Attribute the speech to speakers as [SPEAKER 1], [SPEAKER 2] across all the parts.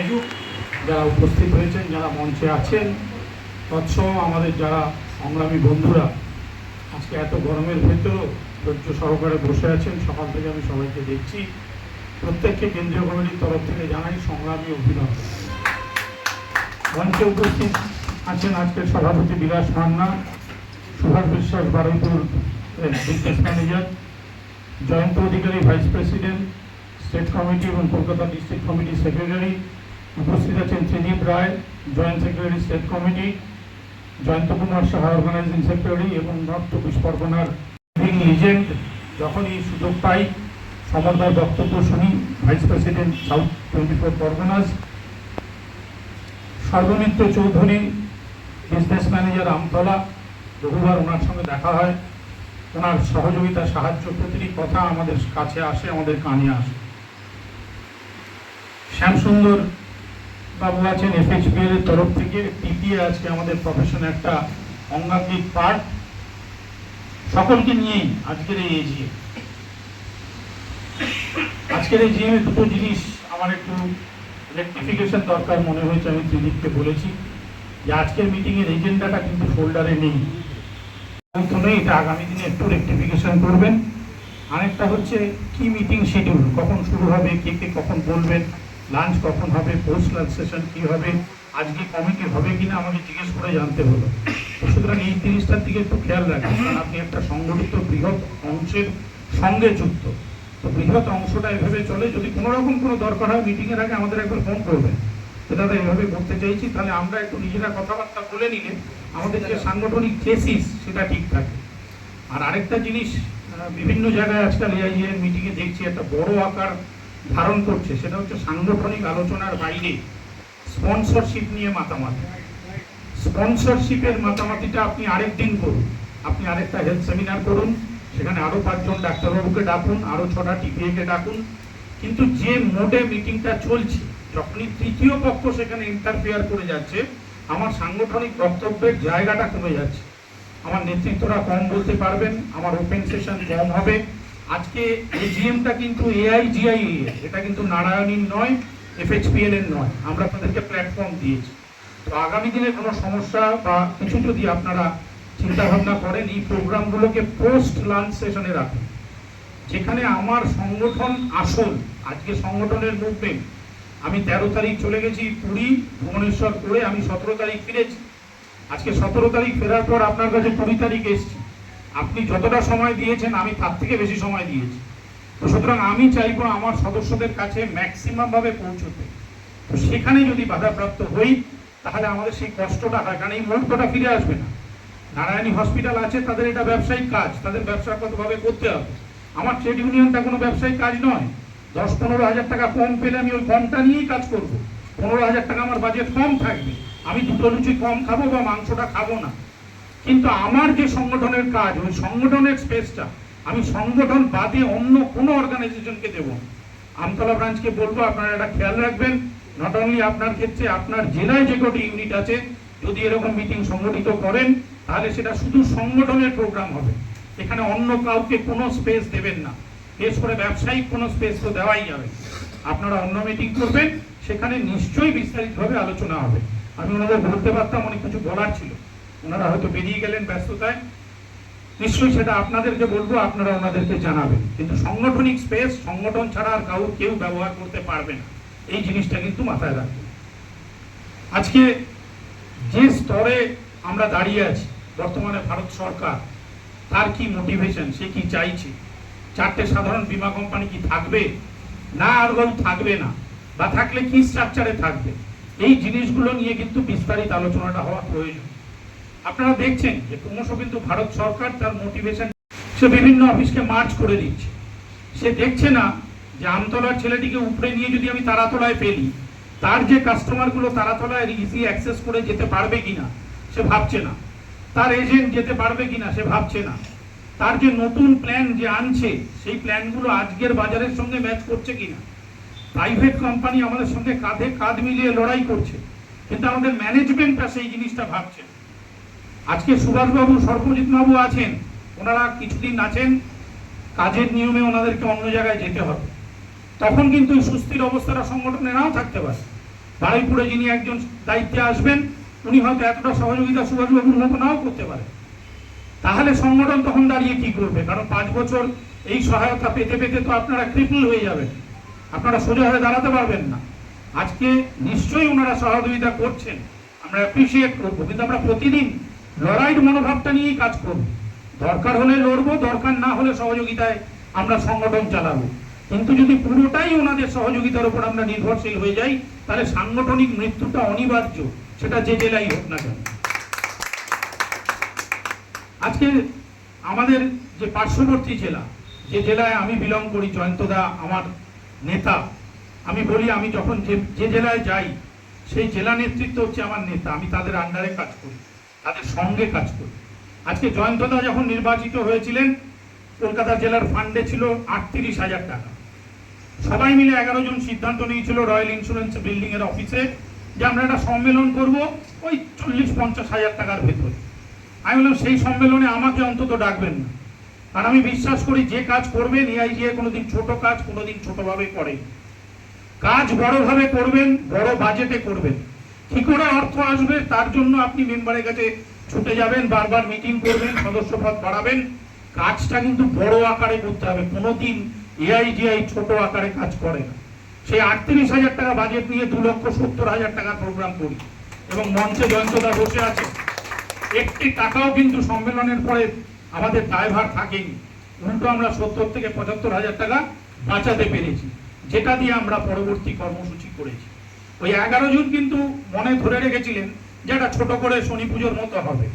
[SPEAKER 1] থাকুক। যারা উপস্থিত হয়েছেন, যারা মঞ্চে আছেন, তৎসহ আমাদের যারা সংগ্রামী বন্ধুরা আজকে এত গরমের ভেতরেও ধৈর্য সহকারে বসে আছেন, সকাল থেকে আমি সবাইকে দেখছি। প্রত্যেককে কেন্দ্রীয় কমিটির তরফ থেকে জানাই সংগ্রামী অভিনন্দন। মঞ্চে উপস্থিত আছেন আজকের সভাপতি বিলাস Manna, Subhash Biswas Baruipur business manager, Joyanta Adhikari vice president state committee এবং কলকাতা ডিস্ট্রিক্ট কমিটির সেক্রেটারি। উপস্থিত আছেন Tridip Roy, joint secretary state committee, Joyanta Kumar Saha organising secretary এবং নর্থ চব্বিশ পরগনার লিজেন্ড। যখনই সুযোগ পাই সমরদার বক্তব্য শুনি, vice president south 24 Parganas. Sarbamitra Chowdhury, business manager Amtala, বহুবার ওনার সঙ্গে দেখা হয়। ওনার সহযোগিতা, সাহায্য, প্রতিটি কথা আমাদের কাছে আসে, আমাদের কানে আসে। শ্যামসুন্দর বাবু আছেন FHPL এর তরফ থেকে। টিপিএ আজকে আমাদের প্রফেশনে একটা অঙ্গাঙ্গিক পার্ট। সকলকে নিয়েই আজকের এই এজিএম। আজকের এই জিএমে দুটো জিনিস আমার একটু রেকটিফিকেশন দরকার মনে হয়েছে। আমি ত্রিদীপকে বলেছি যে আজকের মিটিংয়ের এজেন্ডাটা কিন্তু ফোল্ডারে নেই, এটা আগামী দিনে একটু রেকটিফিকেশন করবেন। আরেকটা হচ্ছে কি মিটিং শিডিউল, কখন শুরু হবে, কে কে কখন বলবেন, লাঞ্চ কখন হবে, পোস্ট লাঞ্চ সেশন কী হবে, আজকে কমিটি হবে কিনা আমাকে জিজ্ঞেস করে জানতে হলো। সুতরাং এই জিনিসটার দিকে একটু খেয়াল রাখবেন, কারণ আপনি একটা সংগঠিত বৃহৎ অংশের সঙ্গে যুক্ত। তো বৃহৎ অংশটা এভাবে চলে। যদি কোনো রকম কোনো দরকার হয় মিটিংয়ের আগে আমাদের একবার ফোন করবেন, দাদা এভাবে করতে চাইছি, তাহলে আমরা একটু নিজেরা কথাবার্তা বলে নিলে আমাদের যে সাংগঠনিক থিসিস সেটা ঠিক থাকে। আর আরেকটা জিনিস, বিভিন্ন জায়গায় আজকাল এআইএর মিটিংয়ে দেখছি একটা বড় আকার ধারণ করছে, সেটা হচ্ছে সাংগঠনিক আলোচনার বাইরে স্পন্সরশিপ নিয়ে মাতামাতি। স্পন্সরশিপের মাতামাতিটা আপনি আরেকদিন করুন, আপনি আরেকটা হেলথ সেমিনার করুন, সেখানে আরো 5 জন ডাক্তারবাবুকে ডাকুন, আরো 6টা টিপিএকে ডাকুন। কিন্তু যে মোডে মিটিংটা চলছে, যখনই তৃতীয় পক্ষ সেখানে ইন্টারফেয়ার করে যাচ্ছে, আমার সাংগঠনিক বক্তব্যের জায়গাটা কমে যাচ্ছে। আমার নেতৃত্বরা কম বলতে পারবেন, আমার ওপেন সেশন কম হবে। আজকে এজিএমটা কিন্তু AIGI, এটা কিন্তু নারায়ণীর নয়, FHPL এর নয়। আমরা তাদেরকে প্ল্যাটফর্ম দিয়েছি। তো আগামী দিনে কোনো সমস্যা বা কিছু যদি আপনারা চিন্তা ভাবনা করেন, এই প্রোগ্রামগুলোকে পোস্ট লাঞ্চ সেশনে রাখুন, যেখানে আমার সংগঠন আসল। আজকে সংগঠনের মুভমেন্ট, আমি 13 তারিখ চলে গেছি পুরী, ভুবনেশ্বর করে আমি 17 তারিখ ফিরেছি। আজকে 17 তারিখ ফেরার পর আপনার কাছে 20 তারিখ এসছি। আপনি যতটা সময় দিয়েছেন আমি তার থেকে বেশি সময় দিয়েছি। তো সুতরাং আমি চাইবো আমার সদস্যদের কাছে ম্যাক্সিমাম ভাবে পৌঁছতে। তো সেখানে যদি বাধাপ্রাপ্ত হই তাহলে আমাদের সেই কষ্টটা হয়, কারণ এই মুহূর্তটা ফিরে আসবে না। নারায়ণী হসপিটাল আছে, তাদের এটা ব্যবসায়িক কাজ, তাদের ব্যবসাগতভাবে করতে হবে। আমার ট্রেড ইউনিয়নটা কোনো ব্যবসায়িক কাজ নয়। 10-15 হাজার টাকা কম পেলে আমি ওই কমটা নিয়েই কাজ করব। 15 হাজার টাকা আমার বাজেট কম থাকবে, আমি 2টো লুচি কম খাবো বা মাংসটা খাবো না। কিন্তু আমার যে সংগঠনের কাজ, ওই সংগঠনের স্পেসটা আমি সংগঠন বাদে অন্য কোনো অর্গানাইজেশনকে দেব। আমতলা ব্রাঞ্চকে বলবো আপনারা এটা খেয়াল রাখবেন। নট অনলি আপনার ক্ষেত্রে, আপনার জেলায় যে কটি ইউনিট আছে, যদি এরকম মিটিং সংগঠিত করেন তাহলে সেটা শুধু সংগঠনের প্রোগ্রাম হবে। এখানে অন্য কাউকে কোনো স্পেস দেবেন না। বিশেষ করে ব্যবসায়িক কোনো স্পেস তো দেওয়াই যাবে। আপনারা অন্য মিটিং করবেন, সেখানে নিশ্চয়ই বিস্তারিতভাবে আলোচনা হবে। আমি ওনাদের বলতে পারতাম, অনেক কিছু বলার ছিল, ওনারা হয়তো বেরিয়ে গেলেন ব্যস্ততায়। নিশ্চয়ই সেটা আপনাদেরকে বলবো, আপনারা ওনাদেরকে জানাবেন। কিন্তু সাংগঠনিক স্পেস সংগঠন ছাড়া আর কেউ ব্যবহার করতে পারবে না, এই জিনিসটা কিন্তু মাথায় রাখবেন। আজকে যে স্তরে আমরা দাঁড়িয়ে আছি, বর্তমানে ভারত সরকার তার কি মোটিভেশন, সে কি চাইছে, 4টে সাধারণ বীমা কোম্পানি কি থাকবে না আর থাকবে না, বা থাকলে কি স্ট্রাকচারে থাকবে, এই জিনিসগুলো নিয়ে কিন্তু বিস্তারিত আলোচনাটা হওয়া প্রয়োজন। আপনারা দেখছেন যে ক্রমশ কিন্তু ভারত সরকার তার মোটিভেশন, সে বিভিন্ন অফিসকে মার্চ করে দিচ্ছে। সে দেখছে না যে আমতলার ছেলেটিকে উপরে নিয়ে যদি আমি তারাতলায় ফেলি, তার যে কাস্টমারগুলো তারাতলায় ইজি অ্যাক্সেস করে যেতে পারবে কিনা সে ভাবছে না, তার এজেন্ট যেতে পারবে কিনা সে ভাবছে না, তার যে নতুন প্ল্যান যে আনছে সেই প্ল্যানগুলো আজকের বাজারের সঙ্গে ম্যাচ করছে কিনা। প্রাইভেট কোম্পানি আমাদের সঙ্গে কাঁধে কাঁধ মিলিয়ে লড়াই করছে, কিন্তু আমাদের ম্যানেজমেন্টটা সেই জিনিসটা ভাবছে। আজকে সুভাষবাবু, সর্বজিৎ বাবু আছেন, ওনারা কিছুদিন আছেন, কাজের নিয়মে ওনাদেরকে অন্য জায়গায় যেতে হবে। তখন কিন্তু সুস্থির অবস্থাটা সংগঠনে নাও থাকতে পারে। বারুইপুরে যিনি একজন দায়িত্বে আসবেন উনি হয়তো এতটা সহযোগিতা সুভাষবাবুর মতো নাও করতে পারে। তাহলে সংগঠন তখন দাঁড়িয়ে কি করবে? কারণ 5 বছর এই সহায়তা পেতে পেতে তো আপনারা ক্রিপল হয়ে যাবেন, আপনারা সোজা হয়ে দাঁড়াতে পারবেন না। আজকে নিশ্চয়ই ওনারা সহযোগিতা করছেন, আমরা অ্যাপ্রিসিয়েট করবো, কিন্তু আমরা প্রতিদিন লড়াইয়ের মনোভাবটা নিয়েই কাজ করব। দরকার হলে লড়বো, দরকার না হলে সহযোগিতায় আমরা সংগঠন চালাবো। কিন্তু যদি পুরোটাই ওনাদের সহযোগিতার উপর আমরা নির্ভরশীল হয়ে যাই, তাহলে সাংগঠনিক মৃত্যুটা অনিবার্য, সেটা যে জেলাই হোক না কেন। আজকে আমাদের যে পার্শ্ববর্তী জেলা, যে জেলায় আমি বিলং করি, জয়ন্তদা আমার নেতা, আমি বলি আমি যখন যে জেলায় যাই সেই জেলা নেতৃত্ব হচ্ছে আমার নেতা, আমি তাদের আন্ডারে কাজ করি, তাদের সঙ্গে কাজ করি। আজকে জয়ন্তদা যখন নির্বাচিত হয়েছিলেন, কলকাতা জেলার ফান্ডে ছিল 38,000 টাকা। সবাই মিলে 11 জন সিদ্ধান্ত নিয়েছিল রয়্যাল ইন্স্যুরেন্স বিল্ডিং এর অফিসে যে আমরা একটা সম্মেলন করব ওই 40-50 হাজার টাকার ভেতরে। আমি বললাম সেই সম্মেলনে আমাকে অন্তত ডাকবেন না, কারণ আমি বিশ্বাস করি যে কাজ করবেন এআইজিএ কোনোদিন ছোট কাজ কোনোদিন ছোটভাবে করে, কাজ বড়ভাবে করবেন, বড় বাজেটে করবেন। কি করে অর্থ আসবে তার জন্য আপনি মেম্বারের কাছে ছুটে যাবেন, বারবার মিটিং করবেন, সদস্যপদ বাড়াবেন, কাজটা কিন্তু বড় আকারে করতে হবে। কোনোদিন এআইজিআই ছোট আকারে কাজ করে না। সেই 38,000 টাকা বাজেট নিয়ে 2,70,000 টাকার প্রোগ্রাম করি এবং মঞ্চে জয়ন্তদা বসে আছে। একটি টাকাও কিন্তু সম্মেলনের পরে আমাদের দায়ভার থাকেনি, উল্টো আমরা 70 থেকে 75,000 টাকা বাঁচাতে পেরেছি, যেটা দিয়ে আমরা পরবর্তী কর্মসূচি করেছি। ওই 11 জন কিন্তু মনে ধরে রেখেছিলেন যে এটা ছোট করে শনি পুজোর মতো হবে।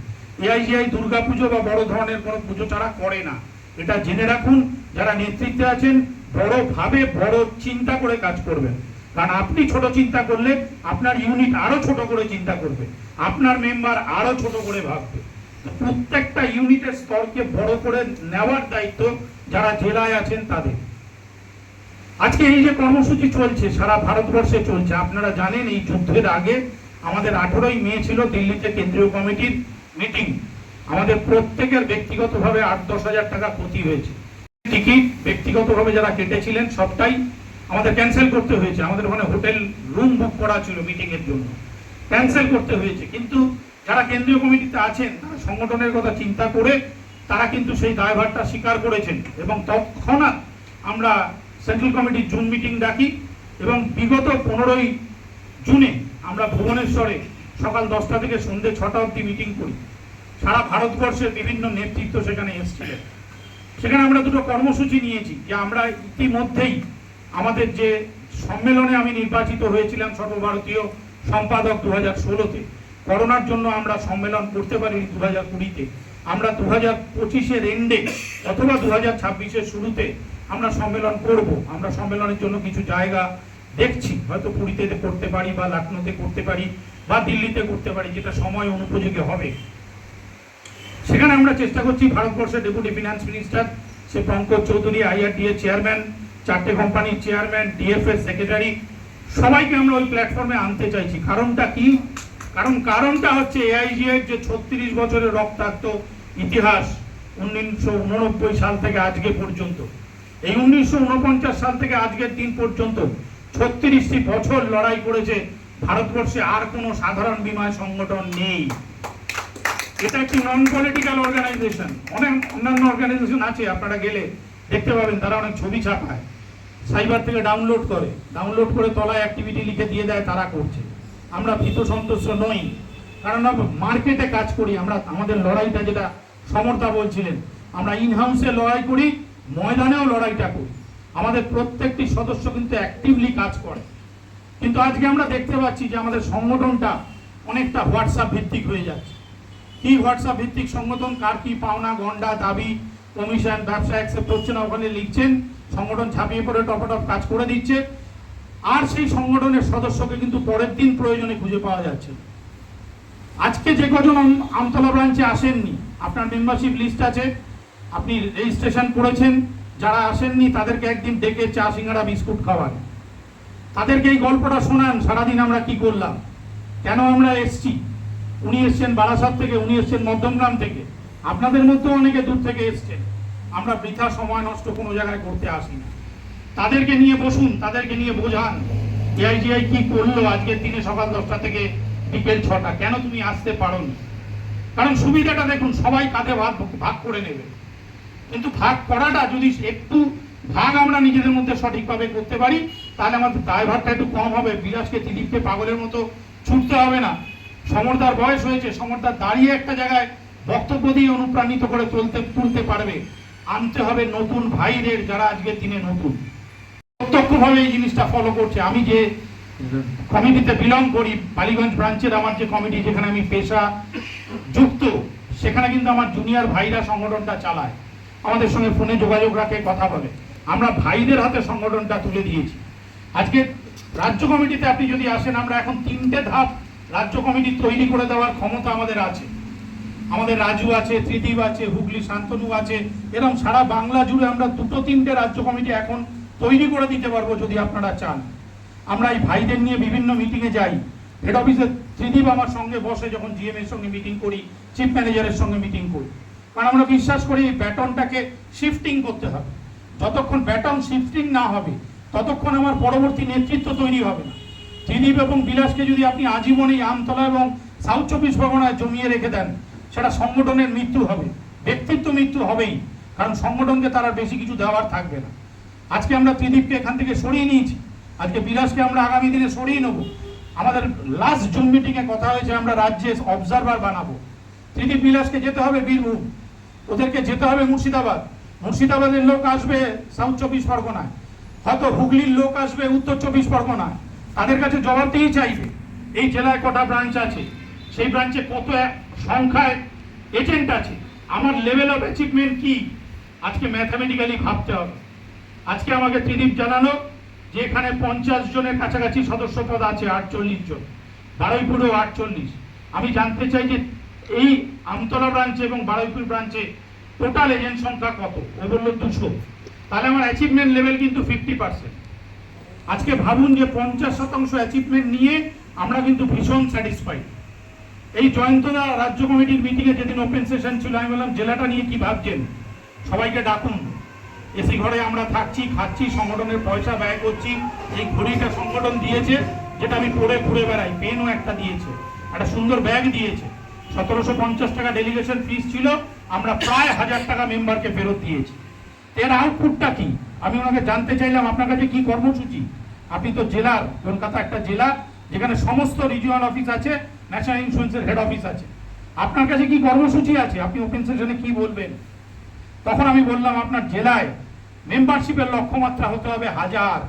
[SPEAKER 1] এআইজিআই দুর্গা পুজো বা বড় ধরনের কোনো পুজো ছাড়া করে না, এটা জেনে রাখুন। যারা নেতৃত্বে আছেন বড়ভাবে বড় চিন্তা করে কাজ করবেন, কারণ আপনি ছোট চিন্তা করলে আপনার ইউনিট আরো ছোট করে চিন্তা করবে, আপনার মেম্বার আরো ছোট করে ভাববে। প্রত্যেকটা ইউনিটের স্তরকে বড় করে নেওয়ার দায়িত্ব যারা জেলায় আছেন তাদের। আজকে এই যে কর্মসূচি চলছে সারা ভারতবর্ষে চলছে, আপনারা জানেন এই যুদ্ধের আগে আমাদের 18ই মে ছিল দিল্লিতে কেন্দ্রীয় কমিটির মিটিং। আমাদের প্রত্যেকের ব্যক্তিগতভাবে 8-10 হাজার টাকা ক্ষতি হয়েছে। টিকিট ব্যক্তিগতভাবে যারা কেটেছিলেন সবটাই আমাদের ক্যান্সেল করতে হয়েছে। আমাদের ওখানে হোটেল রুম বুক করা ছিল মিটিং এর জন্য, ক্যান্সেল করতে হয়েছে। কিন্তু যারা কেন্দ্রীয় কমিটিতে আছেন তারা সংগঠনের কথা চিন্তা করে তারা কিন্তু সেই দায়ভারটা স্বীকার করেছেন এবং তৎক্ষণাৎ আমরা সেন্ট্রাল কমিটির জুন মিটিং ডাকি এবং বিগত 15ই জুনে আমরা ভুবনেশ্বরে সকাল 10টা থেকে সন্ধ্যে 6টা অবধি মিটিং করি। সারা ভারতবর্ষের বিভিন্ন নেতৃত্ব সেখানে এসেছিলেন। সেখানে আমরা দুটো কর্মসূচি নিয়েছি যে আমরা ইতিমধ্যেই আমাদের যে সম্মেলনে আমি নির্বাচিত হয়েছিলাম সর্বভারতীয় সম্পাদক 2016-তে, করোনার জন্য আমরা সম্মেলন করতে পারিনি 2020-তে, আমরা 2025-এর এন্ডে অথবা 2026-এর শুরুতে আমরা সম্মেলন করব। আমরা সম্মেলনের জন্য কিছু জায়গা দেখছি, হয়তো পুরীতে করতে পারি বা লখনৌতে করতে পারি বা দিল্লিতে করতে পারি, যেটা সময় অনুপযোগী হবে। সেখানে আমরা চেষ্টা করছি ভারতবর্ষের ডেপুটি ফিনান্স মিনিস্টার সে পঙ্কজ চৌধুরী, আইআরডিএ চেয়ারম্যান, 4টে কোম্পানির চেয়ারম্যান, ডিএফএস সেক্রেটারি, সবাইকে আমরা ওই প্ল্যাটফর্মে আনতে চাইছি। কারণটা কি? কারণটা হচ্ছে এআইজিআই যে 36 বছরের রক্তাক্ত ইতিহাস 1989 সাল থেকে আজকে পর্যন্ত, এই 1949 সাল থেকে আজকের দিন পর্যন্ত 36টি বছর লড়াই করেছে ভারতবর্ষে আর কোনো সাধারণ বিমা সংগঠন নেই। এটা একটি নন পলিটিক্যাল অর্গানাইজেশন। অনেক অন্যান্য অর্গানাইজেশন আছে, আপনারা গেলে দেখতে পাবেন তারা অনেক ছবি ছাপায়, সাইবার থেকে ডাউনলোড করে তলায় অ্যাক্টিভিটি লিখে দিয়ে দেয়, তারা করছে। আমরা ভীত সন্তুষ্ট নই, কারণ আমরা মার্কেটে কাজ করি। আমরা আমাদের লড়াইটা, যেটা সমর্থা বলছিলেন, আমরা ইনহাউসে লড়াই করি, ময়দানেও লড়াইটা করি। আমাদের প্রত্যেকটি সদস্য কিন্তু অ্যাক্টিভলি কাজ করে। কিন্তু আজকে আমরা দেখতে পাচ্ছি যে আমাদের সংগঠনটা অনেকটা হোয়াটসঅ্যাপ ভিত্তিক হয়ে যাচ্ছে। কি হোয়াটসঅ্যাপ ভিত্তিক সংগঠন? কার কি পাওনা, গন্ডা, দাবি, কমিশন, ব্যবসা অ্যাকসেপ্ট হচ্ছে না, ওখানে লিখছেন, সংগঠন ছাপিয়ে পড়ে টপাটপ কাজ করে দিচ্ছে, আর সেই সংগঠনের সদস্যকে কিন্তু পরের দিন প্রয়োজনে খুঁজে পাওয়া যাচ্ছে। আজকে যে কজন আমতলা ব্রাঞ্চে আসেননি, আপনার মেম্বারশিপ লিস্ট আছে, আপনি রেজিস্ট্রেশন করেছেন, যারা আসেননি তাদেরকে একদিন ডেকে চা, সিঙ্গাড়া, বিস্কুট খাওয়ান, তাদেরকে এই গল্পটা শোনান সারাদিন আমরা কি করলাম, কেন আমরা এসছি। উনি এসছেন বারাসাত থেকে, উনি এসছেন মধ্যমগ্রাম থেকে, আপনাদের মধ্যেও অনেকে দূর থেকে এসছেন। আমরা বৃথা সময় নষ্ট কোনো জায়গায় করতে আসি না। তাদেরকে নিয়ে বসুন, তাদেরকে নিয়ে বোঝান এআইজিআই কি করলো আজকের দিনে সকাল 10টা থেকে বিকেল 6টা? কেন তুমি আসতে পারোনি? কারণ সুবিধাটা দেখুন, সবাই কাঁধে ভাগ করে নেবে, কিন্তু ভাগ করাটা যদি একটু ভাগ আমরা নিজেদের মধ্যে সঠিকভাবে করতে পারি, তাহলে আমাদের দায়ভারটা একটু কম হবে। বিলাসকে, দিলীপকে পাগলের মতো ছুটতে হবে না। সমরদার বয়স হয়েছে, সমরদার দাঁড়িয়ে একটা জায়গায় বক্তব্য দিয়ে অনুপ্রাণিত করে তুলতে পারবে। আনতে হবে নতুন ভাইদের, যারা আজকের দিনে নতুন, প্রত্যক্ষভাবে এই জিনিসটা ফলো করছে। আমি যে কমিটিতে বিলং করি, বালিগঞ্জ ব্রাঞ্চের আমার যে কমিটি, যেখানে আমি পেশা যুক্ত, সেখানে কিন্তু আমার জুনিয়র ভাইরা সংগঠনটা চালায়, আমাদের সঙ্গে ফোনে যোগাযোগ রাখে, কথা বলে। আমরা ভাইদের হাতে সংগঠনটা তুলে দিয়েছি। আজকে রাজ্য কমিটিতে আপনি যদি আসেন, আমরা এখন 3টে ধাপ রাজ্য কমিটি তৈরি করে দেওয়ার ক্ষমতা আমাদের আছে। আমাদের রাজু আছে, ত্রিদীপ আছে, হুগলি শান্তনু আছে, এরকম সারা বাংলা জুড়ে আমরা 2-3টে রাজ্য কমিটি এখন তৈরি করে দিতে পারবো যদি আপনারা চান। আমরা এই ভাইদের নিয়ে বিভিন্ন মিটিংয়ে যাই। হেড অফিসে ত্রিদীপ আমার সঙ্গে বসে, যখন জিএম এর সঙ্গে মিটিং করি, চিফ ম্যানেজারের সঙ্গে মিটিং করি, কারণ আমরা বিশ্বাস করি এই ব্যাটনটাকে শিফটিং করতে হবে। যতক্ষণ ব্যাটন শিফটিং না হবে, ততক্ষণ আমার পরবর্তী নেতৃত্ব তৈরি হবে না। ত্রিদীপ এবং বিলাসকে যদি আপনি আজীবন এই আমতলা এবং সাউথ 24 পরগনায় জমিয়ে রেখে দেন, সেটা সংগঠনের মৃত্যু হবে, ব্যক্তিত্ব মৃত্যু হবেই, কারণ সংগঠনকে তারা বেশি কিছু দেওয়ার থাকবে না। আজকে আমরা ত্রিদীপকে এখান থেকে সরিয়ে নিয়েছি, আজকে বিলাসকে আমরা আগামী দিনে সরিয়ে নেব। আমাদের লাস্ট জুম মিটিংয়ে কথা হয়েছে, আমরা রাজ্যে অবজারভার বানাবো। ত্রিদীপ বিলাসকে যেতে হবে বীরভূম, ওদেরকে যেতে হবে মুর্শিদাবাদ, মুর্শিদাবাদের লোক আসবে সাউথ 24 পরগনায়, হয়তো হুগলির লোক আসবে উত্তর 24 পরগনায়। তাদের কাছে জবাবদিহি চাইবে, এই জেলায় কটা ব্রাঞ্চ আছে, সেই ব্রাঞ্চে কত সংখ্যায় এজেন্ট আছে, আমার লেভেল অফ অ্যাচিভমেন্ট কি, আজকে ম্যাথামেটিক্যালি ভাবতে হবে। আজকে আমাকে ত্রিদীপ জানানো যে এখানে 50 জনের কাছাকাছি সদস্য পদ আছে, 48 জন, বারুইপুরেও 48। আমি জানতে চাই যে এই আমতলা ব্রাঞ্চে এবং বারুইপুর ব্রাঞ্চে টোটাল এজেন্ট সংখ্যা কত? ও বললো 200। তাহলে আমার অ্যাচিভমেন্ট লেভেল কিন্তু 50%। আজকে ভাবুন যে 50% অ্যাচিভমেন্ট নিয়ে আমরা কিন্তু ভীষণ স্যাটিসফাইড। এই জয়ন্তদা রাজ্য কমিটির মিটিংয়ে যেদিন ওপেন সেশন ছিল, আমি বললাম জেলাটা নিয়ে কি ভাবছেন, সবাইকে ডাকুন। এসি ঘরে আমরা থাকছি, খাচ্ছি, সংগঠনের পয়সা ব্যয় করছি। এই ঘড়িটা সংগঠন দিয়েছে, যেটা আমি পরে ঘুরে বেড়াই, পেনও একটা দিয়েছে, একটা সুন্দর ব্যাগ দিয়েছে। 1750 টাকা ডেলিগেশন ফিস ছিল, আমরা প্রায় 1000 টাকা মেম্বারকে ফেরত দিয়েছি। এর আউটপুটটা কি? আমি ওনাকে জানতে চাইলাম, আপনার কাছে কি কর্মসূচি? আপনি তো জেলার, কলকাতা একটা জেলা যেখানে সমস্ত রিজিওনাল অফিস আছে, ন্যাশনাল ইন্স্যুরেন্সের হেড অফিস আছে, আপনার কাছে কি কর্মসূচি আছে? আপনি ওপেন সেশনে কি বলবেন? তখন আমি বললাম, আপনার জেলায় মেম্বারশিপের লক্ষ্যমাত্রা হতে হবে 1000।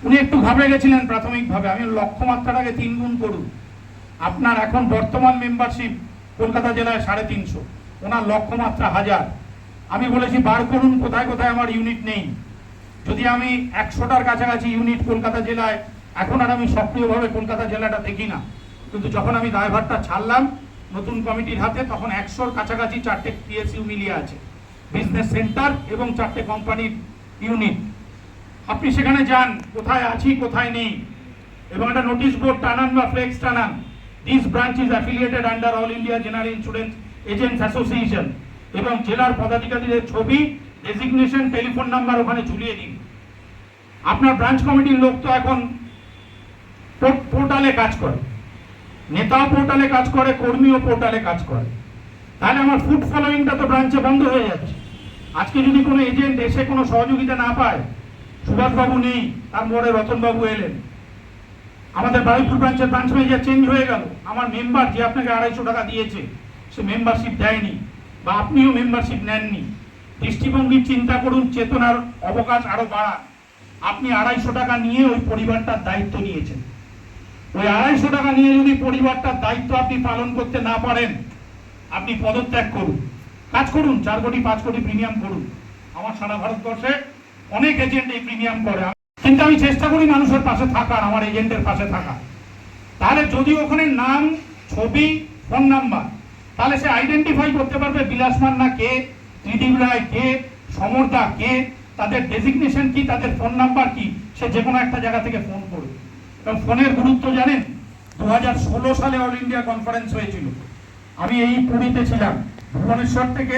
[SPEAKER 1] উনি একটু ঘাবড়ে গেছিলেন প্রাথমিকভাবে। আমি লক্ষ্যমাত্রাটাকে 3 গুণ করুন। আপনার এখন বর্তমান মেম্বারশিপ কলকাতা জেলায় 350, ওনার লক্ষ্যমাত্রা 1000। আমি বলেছি বার করুন কোথায় কোথায় আমার ইউনিট নেই। যদি আমি 100টার কাছাকাছি ইউনিট কলকাতা জেলায়, এখন আর আমি সক্রিয়ভাবে কলকাতা জেলাটা দেখি না, কিন্তু যখন আমি দায়ভারটা ছাড়লাম নতুন কমিটির হাতে, তখন 100র কাছাকাছি 4টে পিএসইউ মিলিয়ে আছে, বিজনেস সেন্টার এবং 4টে কোম্পানির ইউনিট। আপনি সেখানে যান, কোথায় আছি কোথায় নেই, এবং একটা নোটিশ বোর্ড টানান বা ফ্লেক্স টানান, this branch is affiliated under all India general insurance agents association, এবং জেলার পদাধিকারীদের ছবি, ডেজিগনেশন, টেলিফোন নাম্বার ওখানে ঝুলিয়ে দিন। আপনার ব্রাঞ্চ কমিটির লোক তো এখন পোর্টালে কাজ করে, নেতাও পোর্টালে কাজ করে, কর্মীও পোর্টালে কাজ করে। তাহলে আমার ফুড ফলোইংটা তো ব্রাঞ্চে বন্ধ হয়ে যাচ্ছে। আজকে যদি কোনো এজেন্ট এসে কোনো সহযোগিতা না পায়, সুভাষবাবু নেই, তার পরে রতনবাবু এলেন, আমাদের বারুইপুর ব্রাঞ্চের ব্রাঞ্চ ম্যানেজার চেঞ্জ হয়ে গেল, আমার মেম্বার যে আপনাকে 250 টাকা দিয়েছে সে মেম্বারশিপ দেয়নি, বা আপনিও মেম্বারশিপ নেননি। দৃষ্টিভঙ্গি চিন্তা করুন, চেতনার অবকাশ আরো বাড়ান। আপনি 250 টাকা নিয়ে ওই পরিবারটার দায়িত্ব নিয়েছেন, ওই 250 টাকা নিয়ে যদি পরিবারটার দায়িত্ব আপনি পালন করতে না পারেন, আপনি পদত্যাগ করুন, কাজ করুন, 4 কোটি 5 কোটি প্রিমিয়াম করুন। আমার সারা ভারতবর্ষে অনেক এজেন্ট এই প্রিমিয়াম করে, কিন্তু আমি চেষ্টা করি মানুষের পাশে থাকার, আমার এজেন্টের পাশে থাকা। তাহলে যদি ওখানে নাম, ছবি, ফোন নাম্বার, তাহলে সে আইডেন্টিফাই করতে পারবে বিলাস মান্না কে, ত্রিদীপ রায় কে, সমরদা কে, তাদের ডেজিগনেশন কি, তাদের ফোন নাম্বার কি, সে যে কোনো একটা জায়গা থেকে ফোন করবে। এবং ফোনের গুরুত্ব জানেন, 2016 সালে অল ইন্ডিয়া কনফারেন্স হয়েছিল, আমি এই পুরীতে ছিলাম। ভুবনেশ্বর থেকে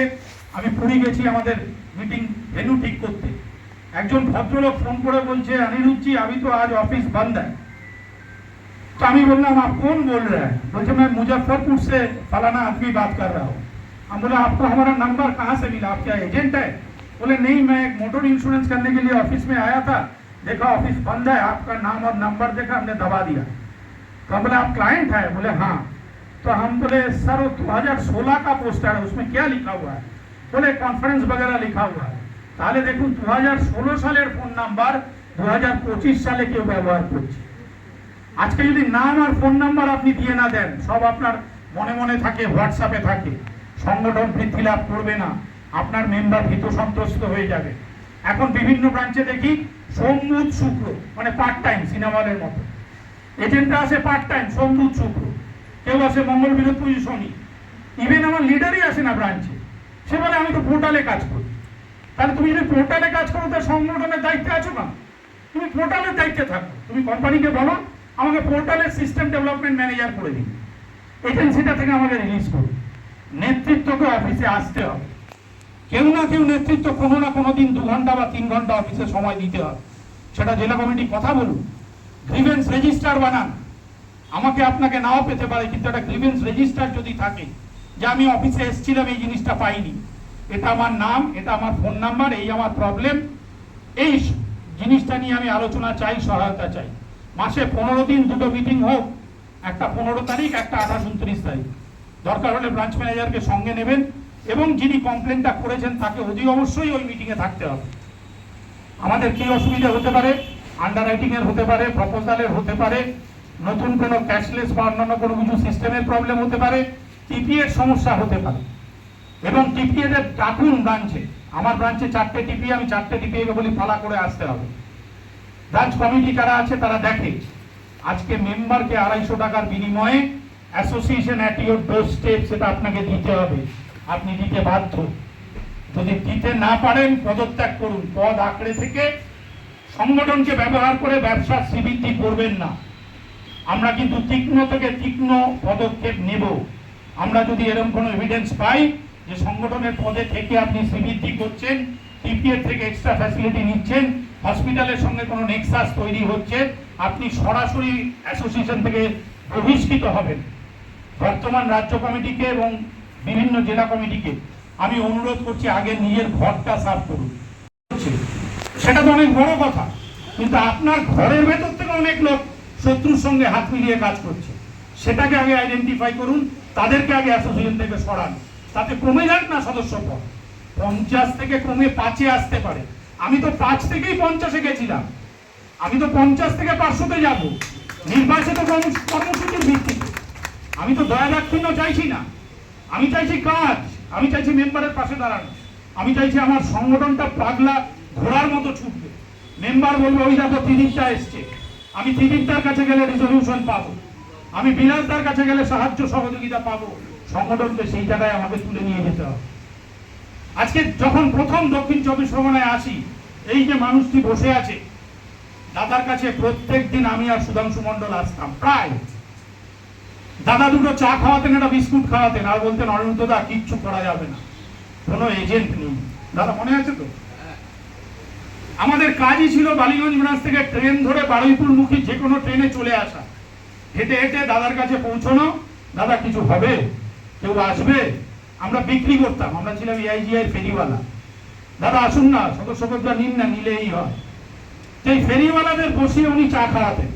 [SPEAKER 1] আমি পুরী গেছি আমাদের মিটিং ভেন্যু ঠিক করতে। একজন ভদ্রলোক ফোন করে বলছে अनिरुद्ध जी अभी तो आज ऑफिस बंद है। तो আমি বললাম आप कौन बोल रहे हैं? बोलते मैं मुजफ्फरपुर से फलाना आदमी बात कर रहा हूँ। हम बोले आपको हमारा नंबर कहाँ से मिला, आप क्या एजेंट है? बोले नहीं, मैं एक मोटर इंश्योरेंस करने के लिए ऑफिस में आया था, देखा ऑफिस बंद है, आपका नाम और नंबर देखा, हमने दबा दिया। तो हम बोले आप क्लाइंट है? बोले हाँ। तो हम बोले सर वो 2016 का पोस्टर है, उसमें क्या लिखा हुआ है? बोले कॉन्फ्रेंस वगैरह लिखा हुआ है। তাহলে দেখুন 2016 সালের ফোন নাম্বার 2025 সালে কেউ ব্যবহার করছে। আজকে যদি নাম আর ফোন নাম্বার আপনি দিয়ে না দেন, সব আপনার মনে মনে থাকে, হোয়াটসঅ্যাপে থাকে, সংগঠন বৃদ্ধি লাভ করবে না, আপনার মেম্বার ভীত সন্ত্রস্ত হয়ে যাবে। এখন বিভিন্ন ব্রাঞ্চে দেখি সোম বুধ শুক্র, মানে পার্ট টাইম, সিনেমা হলের মতো এজেন্টরা আসে পার্ট টাইম, সোম বুধ শুক্র, কেউ আসে মঙ্গল বৃহস্পতি শনি। ইভেন আমার লিডারই আসে না ব্রাঞ্চে, সে বলে আমি তো পোর্টালে কাজ করি। তাহলে তুমি যদি পোর্টালে কাজ করো তো সংগঠনের দায়িত্বে আছো না, তুমি পোর্টালের দায়িত্বে থাকো। তুমি কোম্পানিকে বলো আমাকে পোর্টালের সিস্টেম ডেভেলপমেন্ট ম্যানেজার করে দিন, এজেন্সিটা থেকে আমাকে রিলিজ করুন। নেতৃত্বকে অফিসে আসতে হবে, কেউ না কেউ নেতৃত্ব কোনো না কোনো দিন 2 ঘন্টা বা 3 ঘন্টা অফিসে সময় দিতে হবে। সেটা জেলা কমিটি কথা বলুন, গ্রিভেন্স রেজিস্টার বানান। আমাকে আপনাকে নাও পেতে পারে, কিন্তু একটা গ্রিভেন্স রেজিস্টার যদি থাকে যে আমি অফিসে এসেছিলাম, এই জিনিসটা পাইনি, এটা আমার নাম, এটা আমার ফোন নাম্বার, এই আমার প্রবলেম, এই জিনিসটা নিয়ে আমি আলোচনা চাই, সহায়তা চাই। মাসে 15 দিন 2টো মিটিং হোক, একটা 15 তারিখ, একটা 28-29 তারিখ। দরকার হলে ব্রাঞ্চ ম্যানেজারকে সঙ্গে নেবেন এবং যিনি কমপ্লেনটা করেছেন তাকে অতি অবশ্যই ওই মিটিংয়ে থাকতে হবে। আমাদের কি অসুবিধা হতে পারে? আন্ডাররাইটিং এর হতে পারে, প্রপোজালের হতে পারে, নতুন কোনো ক্যাশলেস বা অন্যান্য কোনো কিছু সিস্টেমের প্রবলেম হতে পারে, টিপিএ এর সমস্যা হতে পারে। এবং টিপিএ এর ডাকুন ব্রাঞ্চে। আমার ব্রাঞ্চে 4টে টিপিএ, আমি 4টে টিপিএ কে বলি পালা করে আসতে হবে। ব্রাঞ্চ কমিটি যারা আছে তারা দেখে আজকে মেম্বারকে 250 টাকার বিনিময়ে association at your door step, সেটা আপনাকে দিতে হবে, আপনি দিতে বাধ্য। যদি দিতে না পারেন পদত্যাগ করুন। পদ আঁকড়ে থেকে সংগঠনকে ব্যবহার করে ব্যবসার শ্রীবৃদ্ধি করবেন না। আমরা কিন্তু তীক্ষ্ণ থেকে তীক্ষ্ণ পদক্ষেপ নেব। আমরা যদি এরকম কোনো এভিডেন্স পাই যে সংগঠনের পদে থেকে আপনি শ্রীবৃদ্ধি করছেন, টিপিএ থেকে এক্সট্রা ফ্যাসিলিটি নিচ্ছেন, হসপিটালের সঙ্গে কোনো নেক্সাস তৈরি হচ্ছে, আপনি সরাসরি অ্যাসোসিয়েশন থেকে বহিষ্কৃত হবেন। বর্তমান রাজ্য কমিটিকে এবং বিভিন্ন জেলা কমিটিকে আমি অনুরোধ করছি, আগে নিজের ঘরটা সাফ করুন। সেটা তো অনেক বড় কথা, কিন্তু আপনার ঘরের ভেতর থেকে অনেক লোক শত্রুর সঙ্গে হাত মিলিয়ে কাজ করছে, সেটাকে আগে আইডেন্টিফাই করুন, তাদেরকে আগে অ্যাসোসিয়েশন থেকে সরান। তাতে কমে যাক না সদস্য পদ, 50 থেকে কমে 5-এ আসতে পারে। আমি তো 5 থেকেই 50-এ গেছিলাম, আমি তো 50 থেকে 500-তে যাব নির্বাচিত কর্মসূচির ভিত্তিতে। আমি তো দয়া দাক্ষিণ্য চাইছি না, আমি চাইছি কাজ, আমি চাইছি মেম্বারের পাশে দাঁড়ানো, আমি চাইছি আমার সংগঠনটা পাগলা ঘোড়ার মতো ছুটবে। মেম্বার বলবে ওই দেখো ত্রিদীপটা এসছে, আমি ত্রিদীপটার কাছে গেলে রিজলিউশন পাবো, আমি বিলাসদার কাছে গেলে সাহায্য সহযোগিতা পাবো। সংগঠনকে সেই জায়গায় আমাকে তুলে নিয়ে যেতে হবে। আজকে যখন প্রথম দক্ষিণ 24 পরগনায় আসি, এই যে মানুষটি বসে আছে দাদার কাছে প্রত্যেক দিন আমি আর সুধাংশু মণ্ডল আসতাম। প্রায় দাদা দুটো চা খাওয়াতেন, একটা বিস্কুট খাওয়াতেন, আর বলতেন অনিরুদ্ধ দা কিচ্ছু করা যাবে না, কোনো এজেন্ট নেই। দাদা মনে আছে তো? আমাদের কাজই ছিল বালিগঞ্জ ব্রাঞ্চ থেকে ট্রেন ধরে বারুইপুর মুখী যে কোনো ট্রেনে চলে আসা, হেঁটে হেঁটে দাদার কাছে পৌঁছানো। দাদা কিছু হবে, কেউ আসবে, আমরা বিক্রি করতাম, আমরা ছিলাম এআইজিআই ফেরিওয়ালা। দাদা আসুন না, সদস্যপদটা নিন না, নিলেই হয়। সেই ফেরিওয়ালাদের বসিয়ে উনি চা খাওয়াতেন,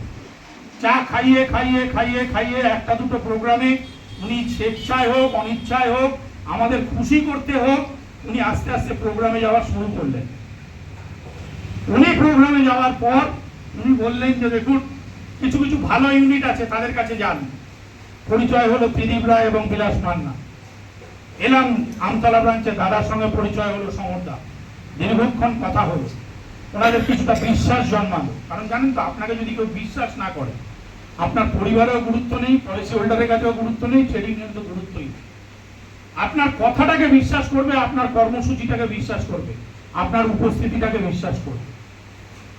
[SPEAKER 1] চা খাইয়ে খাইয়ে খাইয়ে খাইয়ে একটা দুটো প্রোগ্রামে উনি স্বেচ্ছায় হোক অনিচ্ছায় হোক, আমাদের খুশি করতে হোক, উনি আস্তে আস্তে প্রোগ্রামে যাওয়া শুরু করলেন। উনি প্রোগ্রামে যাওয়ার পর উনি বললেন যে দেখুন কিছু কিছু ভালো ইউনিট আছে, তাদের কাছে যান। পরিচয় হলো ত্রিদীপ রায় এবং বিলাস মান্না। এলাম আমতলা ব্রাঞ্চে, দাদার সঙ্গে পরিচয় হলো সমরদা, দীর্ঘক্ষণ কথা হলো, ওনাদের কিছুটা বিশ্বাস জন্মালো। কারণ জানেন তো, আপনাকে যদি কেউ বিশ্বাস না করে, আপনার পরিবারেও গুরুত্ব নেই, পলিসি হোল্ডারের কাছেও গুরুত্ব নেই, ট্রেডিং এর তো গুরুত্বই নেই। আপনার কথাটাকে বিশ্বাস করবে, আপনার কর্মসূচিটাকে বিশ্বাস করবে, আপনার উপস্থিতিটাকে বিশ্বাস করবে।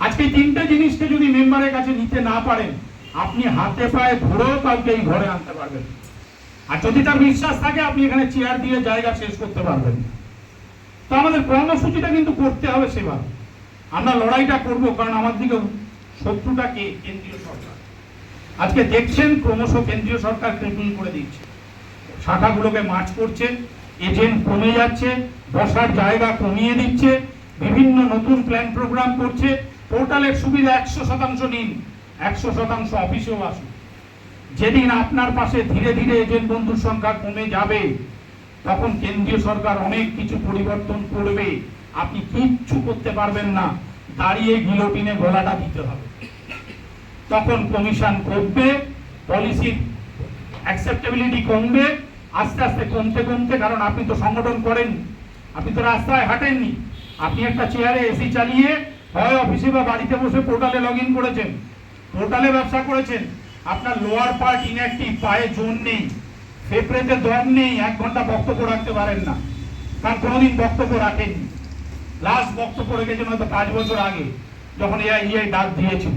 [SPEAKER 1] আজকে 3টে জিনিসকে যদি মেম্বারের কাছে নিতে না পারেন, আপনি হাতে পায়ে ধরেও কাউকে এই ঘরে আনতে পারবেন। আর যদি তার বিশ্বাস থাকে, আপনি এখানে চেয়ার দিয়ে জায়গা শেষ করতে পারবেন। তো আমাদের কর্মসূচিটা কিন্তু করতে হবে সেভাবে। আমরা লড়াইটা করব, কারণ আমার দিকে শত্রুটা কে? কেন্দ্রীয় সরকার। আজকে দেখছেন ক্রমশ কেন্দ্রীয় সরকার ক্রিপল করে দিচ্ছে, শাখাগুলোকে মার্চ করছে, এজেন্ট কমে যাচ্ছে, বসার জায়গা কমিয়ে দিচ্ছে, বিভিন্ন নতুন প্ল্যান প্রোগ্রাম করছে। পোর্টালের সুবিধা 100% নিন, 100% অফিসেও আসুন। যেদিন আপনার পাশে ধীরে ধীরে এজেন্ট বন্ধুর সংখ্যা কমে যাবে, তখন কেন্দ্রীয় সরকার অনেক কিছু পরিবর্তন করবে, আপনি কিচ্ছু করতে পারবেন না, দাঁড়িয়ে গিলোটিনে গলাটা দিতে হবে। তখন কমিশন কমবে, পলিসির অ্যাকসেপ্টেবিলিটি কমবে, আস্তে আস্তে কমতে কমতে, কারণ আপনি তো সংগঠন করেন, আপনি তো রাস্তায় হাঁটেননি, আপনি একটা চেয়ারে এসি চালিয়ে হয় অফিসে বা বাড়িতে বসে পোর্টালে লগ ইন করেছেন, পোর্টালে ব্যবসা করেছেন। আপনার লোয়ার পার্ট ইনঅ্যাক্টিভ, পায়ে জোর নেই, ফেফড়েতে দম নেই, 1 ঘন্টা বক্তব্য রাখতে পারেন না, কারণ কোনোদিন বক্তব্য রাখেননি। লাস্ট বক্তব্য রেখেছেন হয়তো 5 বছর আগে, যখন এআইআই ডাক দিয়েছিল।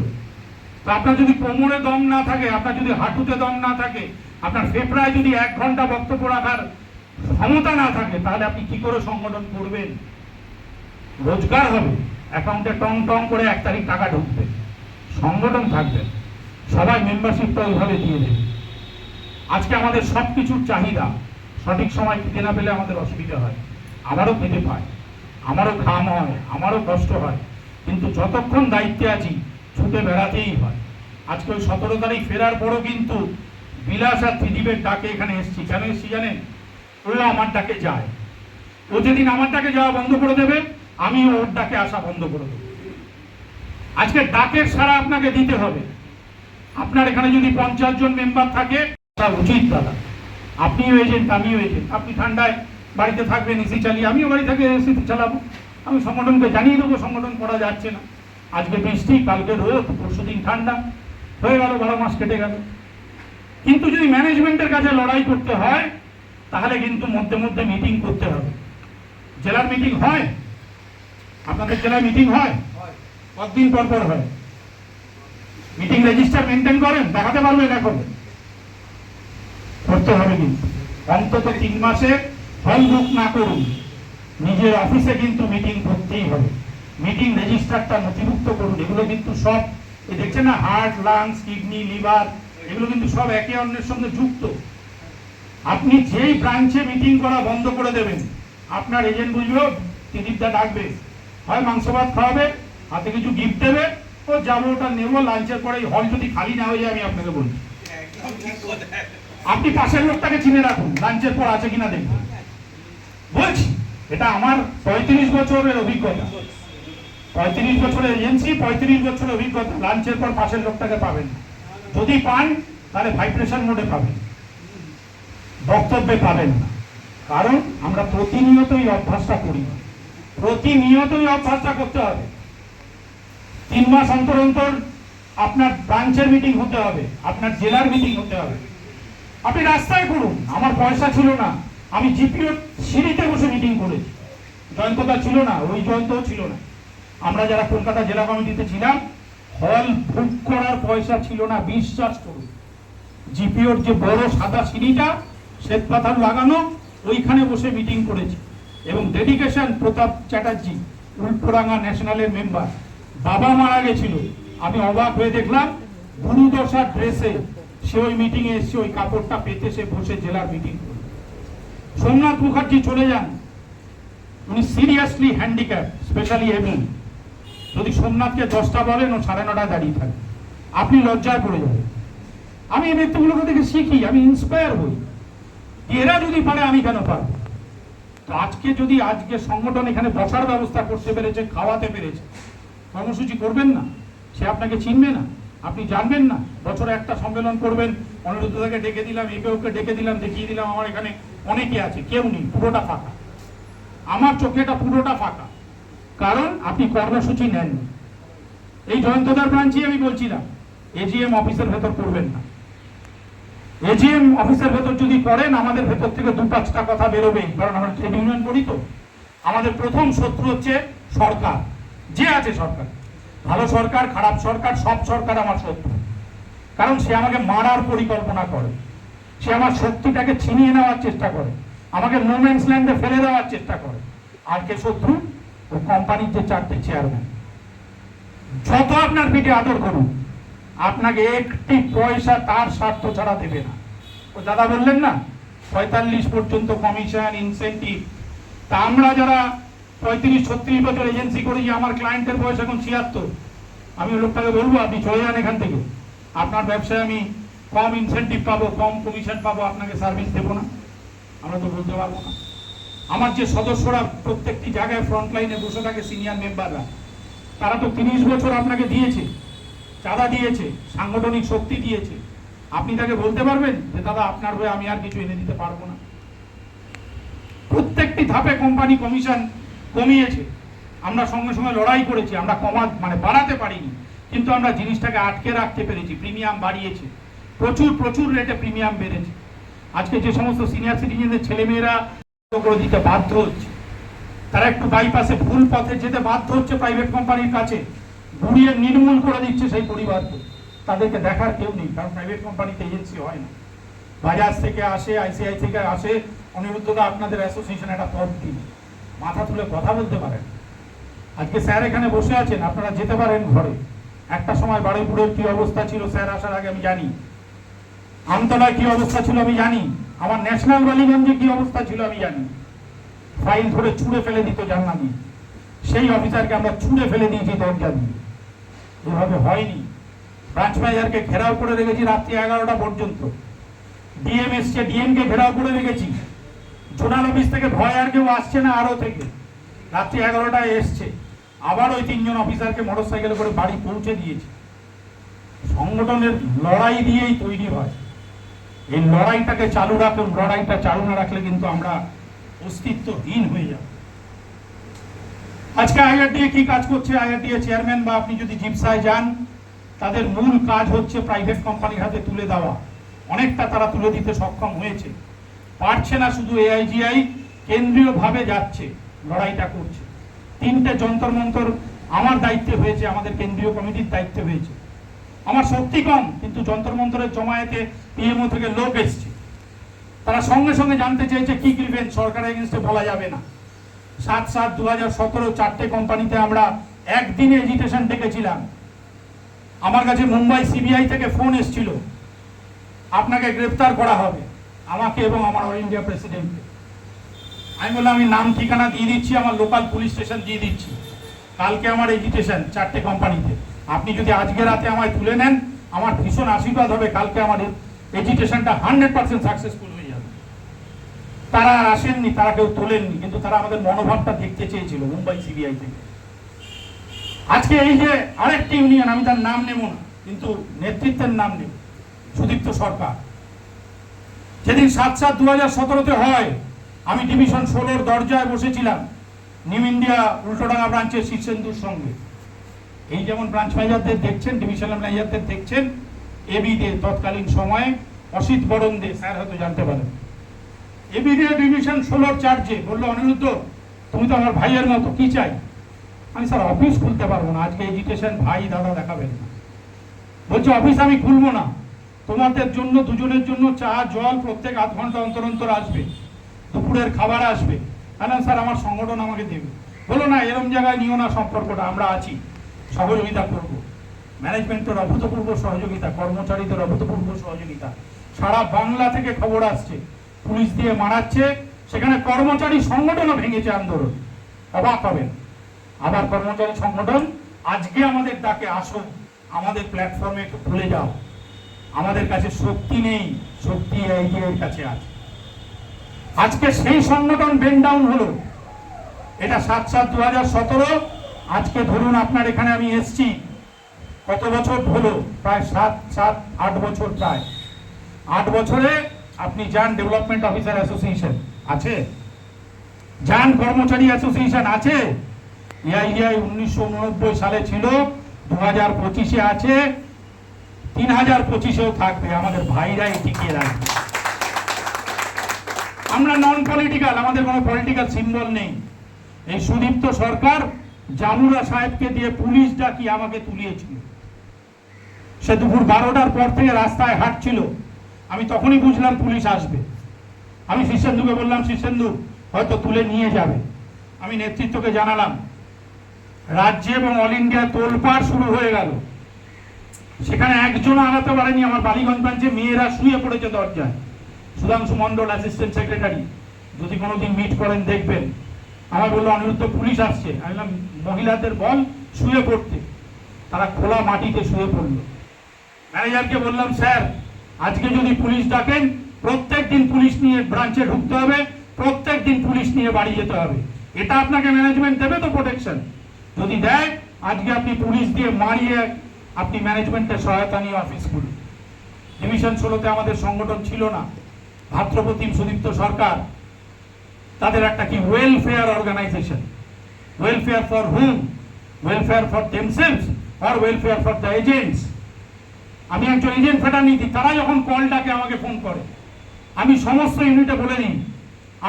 [SPEAKER 1] তো আপনার যদি কোমরে দম না থাকে, আপনার যদি হাঁটুতে দম না থাকে, আপনার ফেফড়ায় যদি 1 ঘন্টা বক্তব্য রাখার ক্ষমতা না থাকে, তাহলে আপনি কি করে সংগঠন করবেন? রোজগার হবে, অ্যাকাউন্টে টং টং করে 1 তারিখ টাকা ঢুকবে, সংগঠন থাকবে, সবাই মেম্বারশিপটা ওইভাবে দিয়ে দেবে। আজকে আমাদের সব কিছুর চাহিদা, সঠিক সময় খেতে না পেলে আমাদের অসুবিধা হয়, আমারও খেতে পায়, আমারও ঘাম হয়, আমারও কষ্ট হয়, কিন্তু যতক্ষণ দায়িত্বে আছি ছুটে বেড়াতেই হয়। আজকে ওই 17 তারিখ ফেরার পরও কিন্তু বিলাস আর ত্রিদীপের ডাকে এখানে এসেছি। কেন এসেছি জানেন? ও আমার ডাকে যায়, ও যেদিন আমার ডাকে যাওয়া বন্ধ করে দেবে, আমি ওর ডাকে আসা বন্ধ করে দেবো। আজকে ডাকের সাড়া আপনাকে দিতে হবে। আপনার এখানে যদি 50 জন মেম্বার থাকে, তা উচিত দাদা, আপনিও এজেন্ট, আমিও এজেন্ট। আপনি ঠান্ডায় বাড়িতে থাকবেন এসি চালিয়ে, আমিও বাড়ি থেকে এসি চালাবো। আমি সংগঠনকে জানিয়ে দেবো সংগঠন করা যাচ্ছে না, আজকে বৃষ্টি, কালকে রোদ, পরশুদিন ঠান্ডা, হয়ে গেল, 12 মাস কেটে গেল। কিন্তু যদি ম্যানেজমেন্টের কাছে লড়াই করতে হয়, তাহলে কিন্তু মধ্যে মধ্যে মিটিং করতে হবে। জেলার মিটিং হয়? আপনাদের জেলায় মিটিং হয়? কতদিন পর পর হয়? মিটিং রেজিস্টার মেনটেন করেন? দেখাতে পারবেন? এখন করতে হবে, কিন্তু অন্তত 3 মাসে হল বুক না করুন, নিজের অফিসে কিন্তু মিটিং করতেই হবে। মিটিং রেজিস্টারটা নথিভুক্ত করুন। এগুলো কিন্তু সব দেখছেন না, হার্ট, লাংস, কিডনি, লিভার, এগুলো কিন্তু সব একে অন্যের সঙ্গে যুক্ত। আপনি যেই ব্রাঞ্চে মিটিং করা বন্ধ করে দেবেন, আপনার এজেন্ট বুঝবে, ত্রিদীপদা ডাকবে, হয় মাংস ভাত খাওয়াবে, হাতে কিছু গিফট দেবে, ও যাবো, ওটা নেবো, লাঞ্চের পরে হল যদি খালি না হয়ে যায়, আমি আপনাকে বলছি, আপনি পাশের লোকটাকে চিনে রাখুন, লাঞ্চের পর আছে কিনা দেখবেন। বলছি, এটা আমার 35 বছরের অভিজ্ঞতা, 35 বছরের এজেন্সি, 35 বছরের অভিজ্ঞতা। লাঞ্চের পর পাশের লোকটাকে পাবেন না, যদি পান তাহলে ভাইব্রেশন মোডে পাবেন, বক্তব্যে পাবেন না। কারণ আমরা প্রতিনিয়তই অভ্যাসটা করি, প্রতিনিয়তই অভ্যাসটা করতে হবে। 3 মাস অন্তর অন্তর আপনার ব্রাঞ্চের মিটিং হতে হবে, আপনার জেলার মিটিং হতে হবে। আপনি রাস্তায় করুন। আমার পয়সা ছিল না, আমি জিপিও সিঁড়িতে বসে মিটিং করেছি। জয়ন্তদা ছিল না, ওই জয়ন্তও ছিল না, আমরা যারা কলকাতা জেলা কমিটিতে ছিলাম, হল বুক করার পয়সা ছিল না। বিশ্বাস করুন, জিপিওর যে বড় সাদা সিঁড়িটা শ্বেত পাথর লাগানো, ওইখানে বসে মিটিং করেছি। এবং ডেডিকেশন প্রতাপ চ্যাটার্জি, উল্টোডাঙ্গা ন্যাশনালের মেম্বার, বাবা মারা গেছিল, আমি অবাক হয়ে দেখলাম গুরুদশা ড্রেসে সে ওই মিটিংয়ে এসছে, ওই কাপড়টা পেতে সে বসে জেলার মিটিং করে। সোমনাথ মুখার্জি চলে যান, উনি সিরিয়াসলি হ্যান্ডিক্যাপ, স্পেশালি এবল। যদি সোমনাথকে 10টা বলেন, ও 9:30 দাঁড়িয়ে থাকে, আপনি লজ্জায় পড়ে যাবেন। আমি এই ব্যক্তিগুলোকে দেখে শিখি, আমি ইন্সপায়ার হই, এরা যদি পারে আমি কেন পারবো? তো আজকে সংগঠন এখানে বসার ব্যবস্থা করতে পেরেছে, খাওয়াতে পেরেছে, কর্মসূচি করবেন না, সে আপনাকে চিনবে না, আপনি জানবেন না। বছরে একটা সম্মেলন করবেন, অনিরুদ্ধকে ডেকে দিলাম, একে ডেকে দিলাম, দেখিয়ে দিলাম আমার এখানে অনেকে আছে, কেউ নেই, পুরোটা ফাঁকা। আমার চোখে এটা পুরোটা ফাঁকা, কারণ আপনি কর্মসূচি নেননি। এই জয়ন্তদার ব্রাঞ্চে আমি বলছিলাম, এজিএম অফিসের ভেতর করবেন না। এজিএম অফিসের ভেতর যদি করেন, আমাদের ভেতর থেকে 2-5টা কথা বেরোবেই, কারণ আমরা ট্রেড ইউনিয়ন করি। তো আমাদের প্রথম শত্রু হচ্ছে সরকার, যে আছে সরকার, ভালো সরকার, খারাপ সরকার, সব সরকার আমার শত্রু। কারণ সে আমাকে মারার পরিকল্পনা করে, সে আমার শক্তিটাকে ছিনিয়ে নেওয়ার চেষ্টা করে, আমাকে নো ম্যানস ল্যান্ডে ফেলে দেওয়ার চেষ্টা করে। আর কে শত্রু? ও কোম্পানির যে 4টে চেয়ারম্যান, যত আপনার পিঠে আদর করুন, আপনাকে একটি পয়সা তার স্বার্থ ছাড়া দেবে না। ও দাদা বললেন না 45 পর্যন্ত কমিশন ইনসেন্টিভ, তা আমরা যারা 35-36 বছর এজেন্সি করেছি, আমার ক্লায়েন্টের বয়স এখন 76, আমি লোকটাকে বলবো আপনি চলে যান এখান থেকে, আপনার ব্যবসায় আমি কম ইনসেন্টিভ পাবো, কম কমিশন পাবো, আপনাকে সার্ভিস দেবো না? আমরা তো বলতে পারবো না। আমার যে সদস্যরা প্রত্যেকটি জায়গায় ফ্রন্ট লাইনে বসে থাকে, সিনিয়র মেম্বাররা, তারা তো 30 বছর আপনাকে দিয়েছে, চাঁদা দিয়েছে, সাংগঠনিক শক্তি দিয়েছে। আপনি তাকে বলতে পারবেন যে দাদা আপনার হয়ে আমি আর কিছু এনে দিতে পারবো না? প্রত্যেকটি ধাপে কোম্পানি কমিশন কমিয়েছে, আমরা সঙ্গে সঙ্গে লড়াই করেছি, আমরা বাড়াতে পারিনি, কিন্তু আমরা জিনিসটাকে আটকে রাখতে পেরেছি। প্রিমিয়াম বাড়িয়েছে, প্রচুর রেটে প্রিমিয়াম বেড়েছে। আজকে যে সমস্ত সিনিয়র সিটিজেনদের ছেলেমেয়েরা করে দিতে বাধ্য হচ্ছে, তারা একটু বাইপাসে ভুল পথে যেতে বাধ্য হচ্ছে প্রাইভেট কোম্পানির কাছে, ঘুরিয়ে নির্মূল করে দিচ্ছে সেই পরিবারকে। তাদেরকে দেখার কেউ নেই, কারণ প্রাইভেট কোম্পানিতে এজেন্সি হয় না। বাজাজ থেকে আসে, আইসিআই থেকে আসে, অনিরুদ্ধদা আপনাদের অ্যাসোসিয়েশন একটা পদ দিন, মাথা তুলে কথা বলতে পারেন। আজকে স্যার এখানে বসে আছেন, আপনারা যেতে পারেন ঘরে। একটা সময় বারুইপুরের কি অবস্থা ছিল স্যার আসার আগে আমি জানি, আমতলায় কি অবস্থা ছিল আমি জানি, আমার ন্যাশনাল বালিগঞ্জে কি অবস্থা ছিল আমি জানি। ফাইল ধরে ছুঁড়ে ফেলে দিত জানলা দিয়ে, সেই অফিসারকে আমরা ছুঁড়ে ফেলে দিয়েছি দরজা দিয়ে। এভাবে হয়নি। ব্রাঞ্চ ম্যানেজারকে ঘেরাও করে রেখেছি রাত্রি 11টা পর্যন্ত, ডিএম এসছে, ডিএমকে ঘেরাও করে রেখেছি, জোনাল অফিস থেকে ভয় আর কেউ আসছে না আরো থেকে, রাত্রি 11টায় এসছে, আবার ওই 3 জন অফিসারকে মোটরসাইকেলে করে বাড়ি পৌঁছে দিয়েছে। সংগঠনের লড়াই দিয়েই তৈরি হয়। এই লড়াইটাকে চালু রাখুন, লড়াইটা চালু না রাখলে কিন্তু আমরা অস্তিত্বহীন হয়ে যাব। আজকে আইআরডিএ কি কাজ করছে? আইআরডিএ চেয়ারম্যান বা আপনি যদি জিপসায় যান, তাদের মূল কাজ হচ্ছে প্রাইভেট কোম্পানির হাতে তুলে দেওয়া। অনেকটা তারা তুলে দিতে সক্ষম হয়েছে, পারছে না শুধু এআইজিআই, কেন্দ্রীয়ভাবে যাচ্ছে, লড়াইটা করছে। 3টে যন্তর মন্তর আমার দায়িত্বে হয়েছে, আমাদের কেন্দ্রীয় কমিটির দায়িত্বে হয়েছে। আমার শক্তি কম, কিন্তু যন্তর মন্তরের জমায়েতে পিএমও থেকে লোক এসছে, তারা সঙ্গে সঙ্গে জানতে চেয়েছে কি গ্রিভেন্স, সরকারের এগেন্স্টে বলা যাবে না। 7/7/2017 4টে কোম্পানিতে আমরা একদিনে এজিটেশন ডেকেছিলাম। আমার কাছে মুম্বাই সিবিআই থেকে ফোন এসেছিল, আপনাকে গ্রেফতার করা হবে, আমাকে এবং আমার অল ইন্ডিয়া প্রেসিডেন্টকে। আমি বললাম আমি নাম ঠিকানা দিয়ে দিচ্ছি, আমার লোকাল পুলিশ স্টেশন দিয়ে দিচ্ছি, কালকে আমার এজিটেশন 4টে কোম্পানিতে, আপনি যদি আজকে রাতে আমায় তুলে নেন আমার ভীষণ আশীর্বাদ হবে, কালকে আমার এজিটেশনটা 100% সাকসেসফুল হয়ে যাবে। তারা আসেননি, তারা কেউ তোলেননি, কিন্তু তারা আমাদের মনোভাবটা দেখতে চেয়েছিল মুম্বাই সিবিআই থেকে। আজকে এই যে আরেকটি ইউনিয়ন, আমি তার নাম নেব না, কিন্তু নেতৃত্বের নাম নেব, সুদীপ্ত সরকার। যেদিন 7/7/2017 হয়, আমি ডিভিশন 16-র দরজায় বসেছিলাম, নিউ ইন্ডিয়া উল্টোডাঙ্গা ব্রাঞ্চের শীর্ষেন্দুর সঙ্গে। এই যেমন ব্রাঞ্চ ম্যানেজারদের দেখছেন, ডিভিশনাল ম্যানেজারদের দেখছেন, এবি দে তৎকালীন সময়ে অসিত বরণ দে, স্যার হয়তো জানতে পারেন, এবি দে ডিভিশন 16-র চার্জে বললো অনিরুদ্ধ তুমি তো আমার ভাইয়ের মতো, কি চাই? আমি স্যার অফিস খুলতে পারবো না, আজকে এজিটেশন ভাই দাদা দেখাবেন না। বলছে অফিস আমি খুলবো না, তোমাদের জন্য দুজনের জন্য চা জল প্রত্যেক আধ ঘন্টা অন্তর অন্তর আসবে, দুপুরের খাবার আসবে। না স্যার আমার সংগঠন আমাকে দেবে। বলো না এরম জায়গায় নিও না সম্পর্কটা, আমরা আছি, সহযোগিতা করব। ম্যানেজমেন্টের অভূতপূর্ব সহযোগিতা, কর্মচারীদের অভূতপূর্ব সহযোগিতা। সারা বাংলা থেকে খবর আসছে পুলিশ দিয়ে মারাচ্ছে, সেখানে কর্মচারী সংগঠনও ভেঙেছে আন্দোলন, অবাক হবেন। আবার কর্মচারী সংগঠন আজকে আমাদের ডাকে আসো, আমাদের প্ল্যাটফর্মে একটু ভুলে যাও, আমাদের কাছে শক্তি নেই, শক্তি এর কাছে আছে। আজকে সেই সংগঠন বেন ডাউন হলো। এটা 7/7/2017, আজকে ধরুন আপনার এখানে আমি এসছি, কত বছর হলো? প্রায় 7-8 বছর, প্রায় 8 বছরে আপনি যান ডেভেলপমেন্ট অফিসার অ্যাসোসিয়েশন আছে, যান কর্মচারী অ্যাসোসিয়েশন আছে। এআইজিআই 1989 সালে ছিল, 2025-এ আছে, 3025-এও থাকবে, আমাদের ভাইরাই টিকিয়ে রাখবে। আমরা নন পলিটিক্যাল, আমাদের কোনো পলিটিক্যাল সিম্বল নেই। এই সুদীপ্ত সরকার জামুরা সাহেবকে দিয়ে পুলিশ ডাকি আমাকে তুলিয়েছিল। সে দুপুর 12টার পর থেকে রাস্তায় হাঁটছিল, আমি তখনই বুঝলাম পুলিশ আসবে। আমি শীর্ষেন্দুকে বললাম শীর্ষেন্দু হয়তো তুলে নিয়ে যাবে। আমি নেতৃত্বকে জানালাম, রাজ্যে এবং অল ইন্ডিয়া তোলপাড় শুরু হয়ে গেল। সেখানে একজন আগাতে পারেনি। আমার বালিগঞ্জ ব্রাঞ্চে মেয়েরা শুয়ে পড়েছে দরজায়। সুধাংশু মন্ডল অ্যাসিস্ট্যান্ট সেক্রেটারি, যদি কোনোদিন মিট করেন দেখবেন। আমার বললো অনিরুদ্ধ পুলিশ আসছে। আমি বললাম মহিলাদের বল শুয়ে পড়তে। তারা খোলা মাটিতে শুয়ে পড়লো। ম্যানেজারকে বললাম স্যার আজকে যদি পুলিশ ডাকেন প্রত্যেক দিন পুলিশ নিয়ে ব্রাঞ্চে ঢুকতে হবে, প্রত্যেক দিন পুলিশ নিয়ে বাড়ি যেতে হবে। এটা আপনাকে ম্যানেজমেন্ট দেবে তো প্রোটেকশন? যদি দেয় আজকে আপনি পুলিশ দিয়ে মারিয়ে আপনি ম্যানেজমেন্টের সহায়তা নিয়ে অফিস খুলুন। ডিভিশন 16-তে আমাদের সংগঠন ছিল না। ভাদ্রপ্রতিম সুদীপ্ত সরকার তাদের একটা কি welfare organisation. Welfare for whom? Welfare for themselves or welfare for the agents? আমি একজন এজেন্ট ফ্রেটার্নিটি। তারা যখন কলটাকে আমাকে ফোন করে আমি সমস্ত ইউনিটে বলে দিই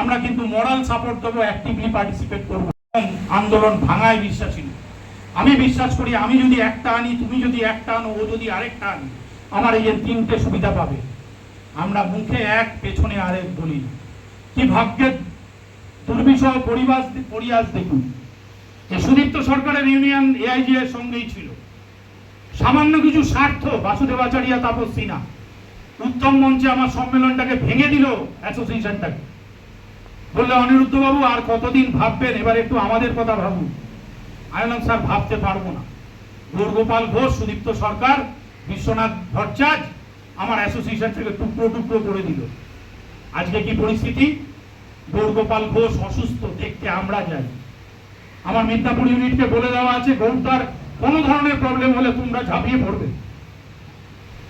[SPEAKER 1] আমরা কিন্তু মোরাল সাপোর্ট দেবো, অ্যাক্টিভলি পার্টিসিপেট করবো। আন্দোলন ভাঙায় বিশ্বাসী। আমি বিশ্বাস করি আমি যদি একটা আনি, তুমি যদি একটা আনো, ও যদি আরেকটা আনি, আমার এই যে তিনটে সুবিধা পাবে। আমরা মুখে এক পেছনে আরেক বলি। কি ভাগ্যের দুর্বিষহ পরিহাস দেখুন। এই সুদীপ্ত সরকারের ইউনিয়ন এআইজি এর সঙ্গেই ছিল। সামান্য কিছু স্বার্থ বাসুদেবাচারিয়া তাপস সিনহা উত্তম মঞ্চে আমার সম্মেলনটাকে ভেঙে দিল, অ্যাসোসিয়েশনটাকে। বললে অনিরুদ্ধ বাবু আর কতদিন ভাববেন, এবার একটু আমাদের কথা ভাবুন। আমি বললাম স্যার ভাবতে পারবো না। গৌরগোপাল ঘোষ, সুদীপ্ত সরকার, বিশ্বনাথ ভট্টাচার্য আমার অ্যাসোসিয়েশন থেকে টুকরো টুকরো করে দিল। আজকে কি পরিস্থিতি? গৌরগোপাল ঘোষ অসুস্থ, দেখতে আমরা যাই। আমার মিদনাপুর ইউনিটকে বলে দেওয়া আছে গৌরদার কোনো ধরনের প্রবলেম হলে তোমরা ঝাঁপিয়ে পড়বে,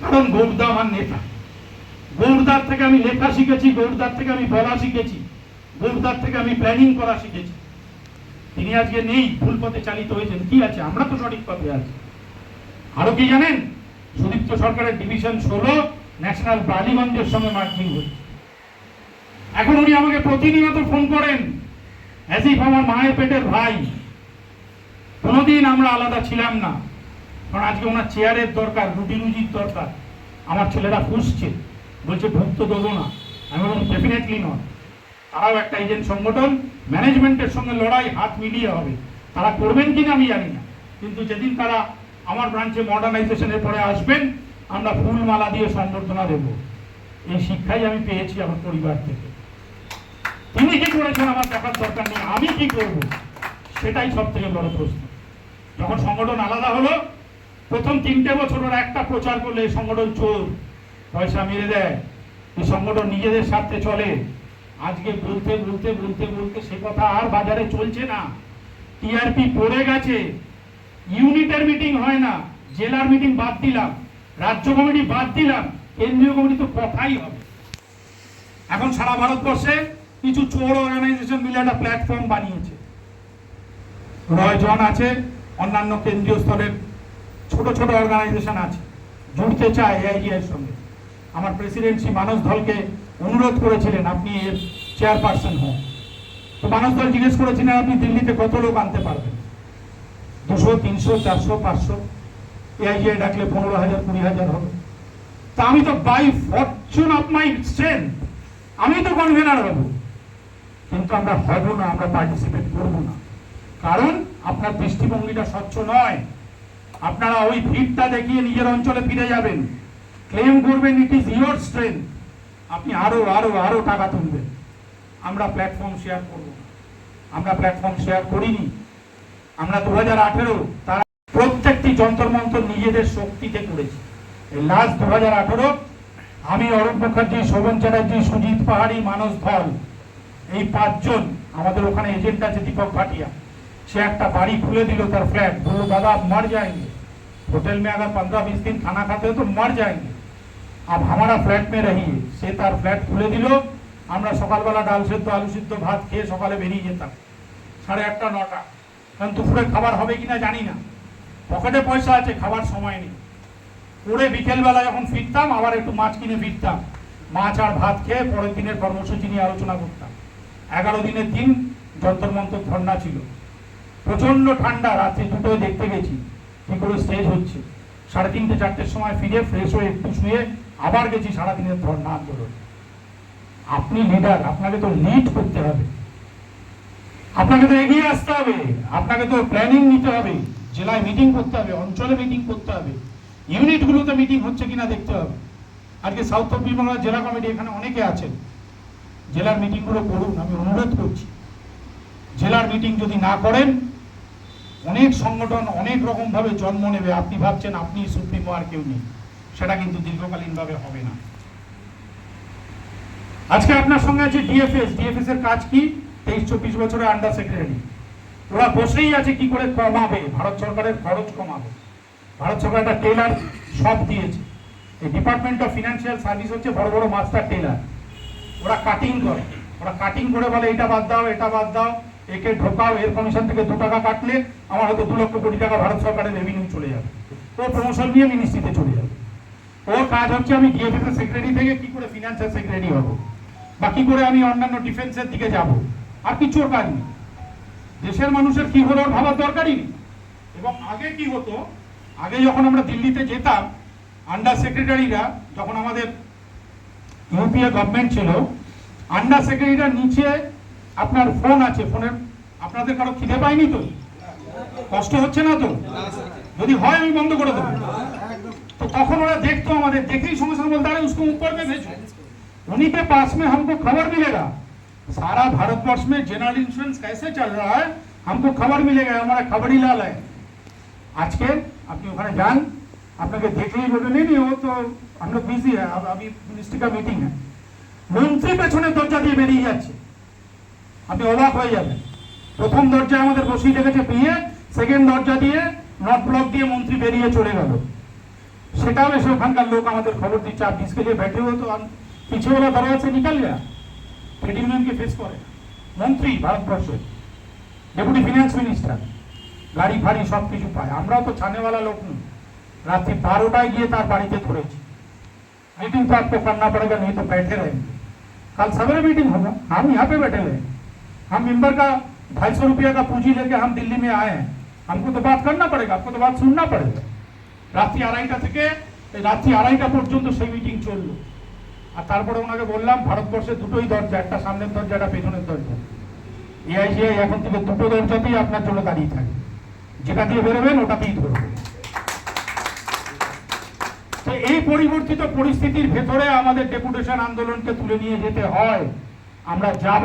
[SPEAKER 1] কারণ গৌরদা আমার নেতা। গৌরদার থেকে আমি লেখা শিখেছি, গৌরদার থেকে আমি বলা শিখেছি, গৌরদার থেকে আমি প্ল্যানিং করা শিখেছি। তিনি আজকে নেই, ভুল পথে চালিত হয়েছেন। কি আছে? আমরা তো সঠিক পথে আছি। আরো কি জানেন? সুদীপ্ত সরকারের ডিভিশন 16 ন্যাশনাল বালিগঞ্জের সঙ্গে মার্কিং হচ্ছে। এখন উনি আমাকে প্রতিনিয়ত ফোন করেন অ্যাজ ইফ আমার মায়ের পেটের ভাই। কোনোদিন আমরা আলাদা ছিলাম না, কারণ আজকে ওনার চেয়ারের দরকার, রুটি রুজির দরকার। আমার ছেলেরা ফুসছে, বলছে ঢুকতে দেবো না। আমি বললাম ডেফিনেটলি নয়। তারাও একটা এজেন্ট সংগঠন, ম্যানেজমেন্টের সঙ্গে লড়াই হাত মিলিয়ে হবে। তারা করবেন কিনা আমি জানি না, কিন্তু যেদিন তারা আমার ব্রাঞ্চে মডার্নাইজেশনের পরে আসবেন আমরা ফুলমালা দিয়ে সম্বর্ধনা দেব। এই শিক্ষাই আমি পেয়েছি আমার পরিবার থেকে। তিনি কি করেছেন আমার দেখার দরকার নেই, আমি কি করব সেটাই সব থেকে বড় প্রশ্ন। যখন সংগঠন আলাদা হলো, প্রথম 3টে বছর ওরা একটা প্রচার করলে এই সংগঠন চোর, পয়সা মেরে দেয়, এই সংগঠন নিজেদের স্বার্থে চলে। আজকে বলতে বলতে বলতে বলতে সে কথা আর বাজারে চলছে না। টিআরপি পড়ে গেছে, ইউনিটের মিটিং হয় না, জেলার মিটিং বাদ দিলাম, রাজ্য কমিটি বাদ দিলাম, কেন্দ্রীয় কমিটি তো কথাই হবে। এখন সারা ভারতবর্ষে কিছু চোর অর্গানাইজেশন মিলে একটা প্ল্যাটফর্ম বানিয়েছে। রয়জন আছে, অন্যান্য কেন্দ্রীয় স্তরের ছোট ছোট অর্গানাইজেশন আছে, জুড়তে চায় এআইজি এর সঙ্গে। আমার প্রেসিডেন্ট শ্রী মানস ধলকে অনুরোধ করেছিলেন আপনি এর চেয়ারপারসন হন। তো মানস ধল জিজ্ঞেস করেছিলেন আপনি দিল্লিতে কত লোক আনতে পারবেন? 200, 300, 400, 500। এআইজি ডাকলে 15,000, 20,000 হবে। তা আমি তো by fortune of my strength আমি তো কনভেনার হব, কিন্তু আমরা হব না, আমরা পার্টিসিপেট করব না। কারণ আপনার দৃষ্টিভঙ্গিটা স্বচ্ছ নয়। আপনারা ওই ভিড়টা দেখিয়ে নিজের অঞ্চলে ফিরে যাবেন, ক্লেম করবেন ইট ইজ ইয়োর স্ট্রেংথ, আপনি আরো আরো আরো টাকা তুলবেন। আমরা প্ল্যাটফর্ম শেয়ার করব না, আমরা প্ল্যাটফর্ম শেয়ার করিনি। আমরা 2018 তারা প্রত্যেকটি যন্তর মন্তর নিজেদের শক্তিতে করেছি। এই লাস্ট 2018 আমি, অরূপ মুখার্জি, শোভন চ্যাটার্জি, সুজিত পাহাড়ি, মানস ধল, এই 5 জন আমাদের ওখানে এজেন্ট আছে दीपक भाटिया। সে একটা বাড়ি খুলে দিল, তার ফ্ল্যাট। বললো दादा आप मर जाएंगे, होटल में अगर 15-20 दिन खाना खाते हो तो मर जाएंगे, आप हमारा फ्लैट में रहिए। সে তার ফ্ল্যাট খুলে দিল। আমরা সকালবেলা ডাল সেদ্ধ, আলু সিদ্ধ, ভাত খেয়ে সকালে বেরিয়ে যেতাম 8:30, 9টা। কারণ দুপুরে খাবার হবে কিনা জানি না, পকেটে পয়সা আছে, খাবার সময় নেই। পরে বিকেলবেলা যখন ফিরতাম আবার একটু মাছ কিনে ফিরতাম, মাছ আর ভাত খেয়ে পরের দিনের কর্মসূচি নিয়ে আলোচনা করতাম। 11 দিনের দিন যন্তর মন্তর ধর্ণা ছিল। প্রচন্ড ঠান্ডা, রাত্রি 2টোয় দেখতে গেছি কি করে স্টেজ হচ্ছে। 3:30, 4টের সময় ফিরে ফ্রেশ হয়ে একটু শুয়ে আবার গেছি সারাদিনের ধর্ণা আন্দোলন। আপনি লিডার, আপনাকে তো লিড করতে হবে। আপনাকে তো এগিয়ে আসতে হবে, আপনাকে তো প্ল্যানিং নিতে হবে, জেলায় মিটিং করতে হবে, অঞ্চলে মিটিং করতে হবে, ইউনিটগুলোতে মিটিং হচ্ছে কিনা দেখতে হবে। আজকে সাউথ চব্বিশ পরগনা জেলা কমিটি এখানে অনেকে আছেন, জেলার মিটিংগুলো করুন, আমি অনুরোধ করছি। জেলার মিটিং যদি না করেন, অনেক সংগঠন অনেক রকমভাবে জন্ম নেবে। আপনি ভাবছেন আপনি সুপ্রিমো আর কেউ নেই, সেটা কিন্তু দীর্ঘকালীনভাবে হবে না। আজকে আপনার সঙ্গে আছে ডিএফএস। ডিএফএস এর কাজ কি? 23-24 বছরের আন্ডার সেক্রেটারি, ওরা বসেই আছে কি করে কমাবে, ভারত সরকারের খরচ কমাবে। ভারত সরকার একটা টেলার শপ দিয়েছে, এই ডিপার্টমেন্ট অফ ফিনান্সিয়াল সার্ভিস হচ্ছে বড় বড় মাস্টার টেলার। ওরা কাটিং করে, ওরা কাটিং করে বলে এটা বাদ দাও, এটা বাদ দাও, একে ঢোকাও, এর কমিশন থেকে 2 টাকা কাটলে আমার হয়তো 2 লক্ষ কোটি টাকা ভারত সরকারের রেভিনিউ চলে যাবে। ও প্রমোশন নিয়ে মিনিস্ট্রিতে চলে যাবে। ওর কাজ হচ্ছে আমি ডিএফএস এর সেক্রেটারি থেকে কি করে ফিনান্সের সেক্রেটারি হবো, বা কি করে আমি অন্যান্য ডিফেন্সের দিকে যাব, আর কিছু ওর কাজ নেই। দেশের মানুষের কি হলো ওর ভাবার দরকারই নেই। এবং আগে কি হতো, আগে যখন আমরা দিল্লিতে যেতাম, আন্ডার সেক্রেটারিরা, যখন আমাদের ইউপিএ গভর্নমেন্ট ছিল, আন্ডার সেক্রেটারিরা নিচে আপনার ফোন আছে, ফোনের আপনাদের কারো খিদে পায়নি তো, কষ্ট হচ্ছে না তো? যদি হয় আমি বন্ধ করে দেবো। তো তখন ওরা দেখতো, আমাদের দেখেই সঙ্গে সঙ্গে বলতে আরে उसको ऊपर में भेजो, उन्हीं के पास में हमको खबर मिलेगा, सारा भारतवर्ष में जनरल इंश्योरेंस कैसे चल रहा है हमको खबर मिलेगा, हमारा खबरी लाल है। আজকে আপনি ওখানে যান, আপনাকে দেখলেই বলবেন नहीं नहीं वो तो हम लोग बिजी है, अब अभी मिनिस्ट्री का मीटिंग है। মন্ত্রী পেছনে দরজা দিয়ে বেরিয়ে যাচ্ছে, আপনি অবাক হয়ে যাবেন। প্রথম দরজায় আমাদের বসিয়ে রেখেছে পিএ, সেকেন্ড দরজা দিয়ে নট ব্লক দিয়ে মন্ত্রী বেরিয়ে চলে গেল। সেটাও এসে ওখানকার লোক আমাদের খবর দিচ্ছে, आप जिसके लिए बैठे हो तो पीछे वाला दरवाजा से निकल गया। ट्रेड यूनियनকে ফেস করে মন্ত্রী, ভারতবর্ষের ডেপুটি ফিনান্স মিনিস্টার, গাড়ি ফাড়ি সব কিছু পায়। আমরাও তো ছানেওয়ালা লোক নই, রাত্রি 12টায় গিয়ে তার বাড়িতে ধরেছি। मीटिंग तो आपको करना पड़ेगा, नहीं तो बैठे रहेंगे। कल सवेरे मीटिंग होगा, हम यहाँ पे बैठे हुए हैं, हम मेंबर का 250 रुपया का पूंजी लेके हम दिल्ली में आए हैं, हमको तो बात करना पड़ेगा, आपको तो बात सुनना पड़ेगा। রাত্রি 2:30টা থেকে রাত্রি 2:30টা পর্যন্ত সেই মিটিং চললো। আর তারপরে ওনাকে বললাম ভারতবর্ষে দুটোই দরজা, একটা সামনের দরজা, একটা পেছনের দরজা। এআইজিআই এখন থেকে দুটো দরজাতেই আপনার জন্য দাঁড়িয়ে থাকে, যেটা দিয়ে বেরোবেন ওটাতেই ধরবেন। তো এই পরিবর্তিত পরিস্থিতির ভেতরে আমাদের ডেপুটেশন আন্দোলনকে তুলে নিয়ে যেতে হয়। আমরা যাব,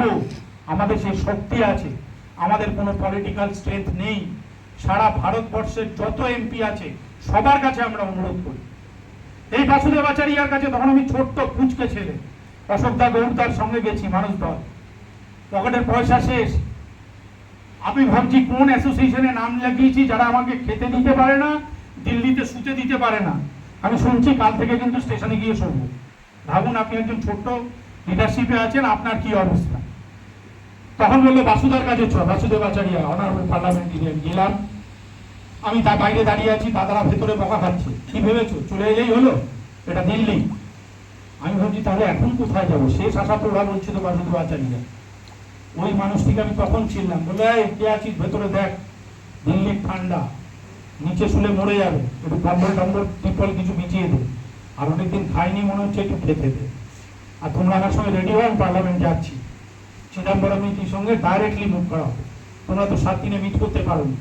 [SPEAKER 1] আমাদের সেই শক্তি আছে, আমাদের কোনো পলিটিক্যাল স্ট্রেংথ নেই। সারা ভারতবর্ষের যত এমপি আছে সবার কাছে আমরা অনুরোধ করি। এই বাসুদেব আচারিয়ার কাছে তখন আমি ছোট্ট পুচকে ছেলে, অশোকদা গৌরদার সঙ্গে গেছি মানুষ দল, পকেটের পয়সা শেষ। আমি ভাবছি কোন অ্যাসোসিয়েশনে নাম লাগিয়েছি যারা আমাকে খেতে দিতে পারে না, দিল্লিতে শুতে দিতে পারে না। আমি শুনছি কাল থেকে কিন্তু স্টেশনে গিয়ে শুনবো। ভাবুন আপনি একজন ছোট্ট লিডারশিপে আছেন, আপনার কি অবস্থা। তখন বললো বাসুদার কাছে চ, বাসুদেব আচারিয়া অনারেবল পার্লামেন্টারিয়ান। গেলাম, আমি তার বাইরে দাঁড়িয়ে আছি, দাদারা ভেতরে বকা খাচ্ছে। কি ভেবেছো চলে এলেই হলো, এটা দিল্লি। আমি ভাবছি তাহলে এখন কোথায় যাবো, শেষ আশা তো ওরা বলছিল বাসুদেব আচারিয়া। ওই মানুষটিকে আমি তখন ছিলাম, বলে কে আছিস ভেতরে দেখ, দিল্লির ঠান্ডা, নিচে শুলে মরে যাবে, একটু কম্বল টম্বল টিপল কিছু বিছিয়ে দে, আর অনেকদিন খাইনি মনে হচ্ছে, একটু খেতে দে। আর তোমরা আমার সঙ্গে রেডি হও, পার্লামেন্ট যাচ্ছি। চিদম্বরম মিটির সঙ্গে ডাইরেক্টলি মুভ করা হবে, তোমরা তো 7 দিনে মিট করতে পারোনি,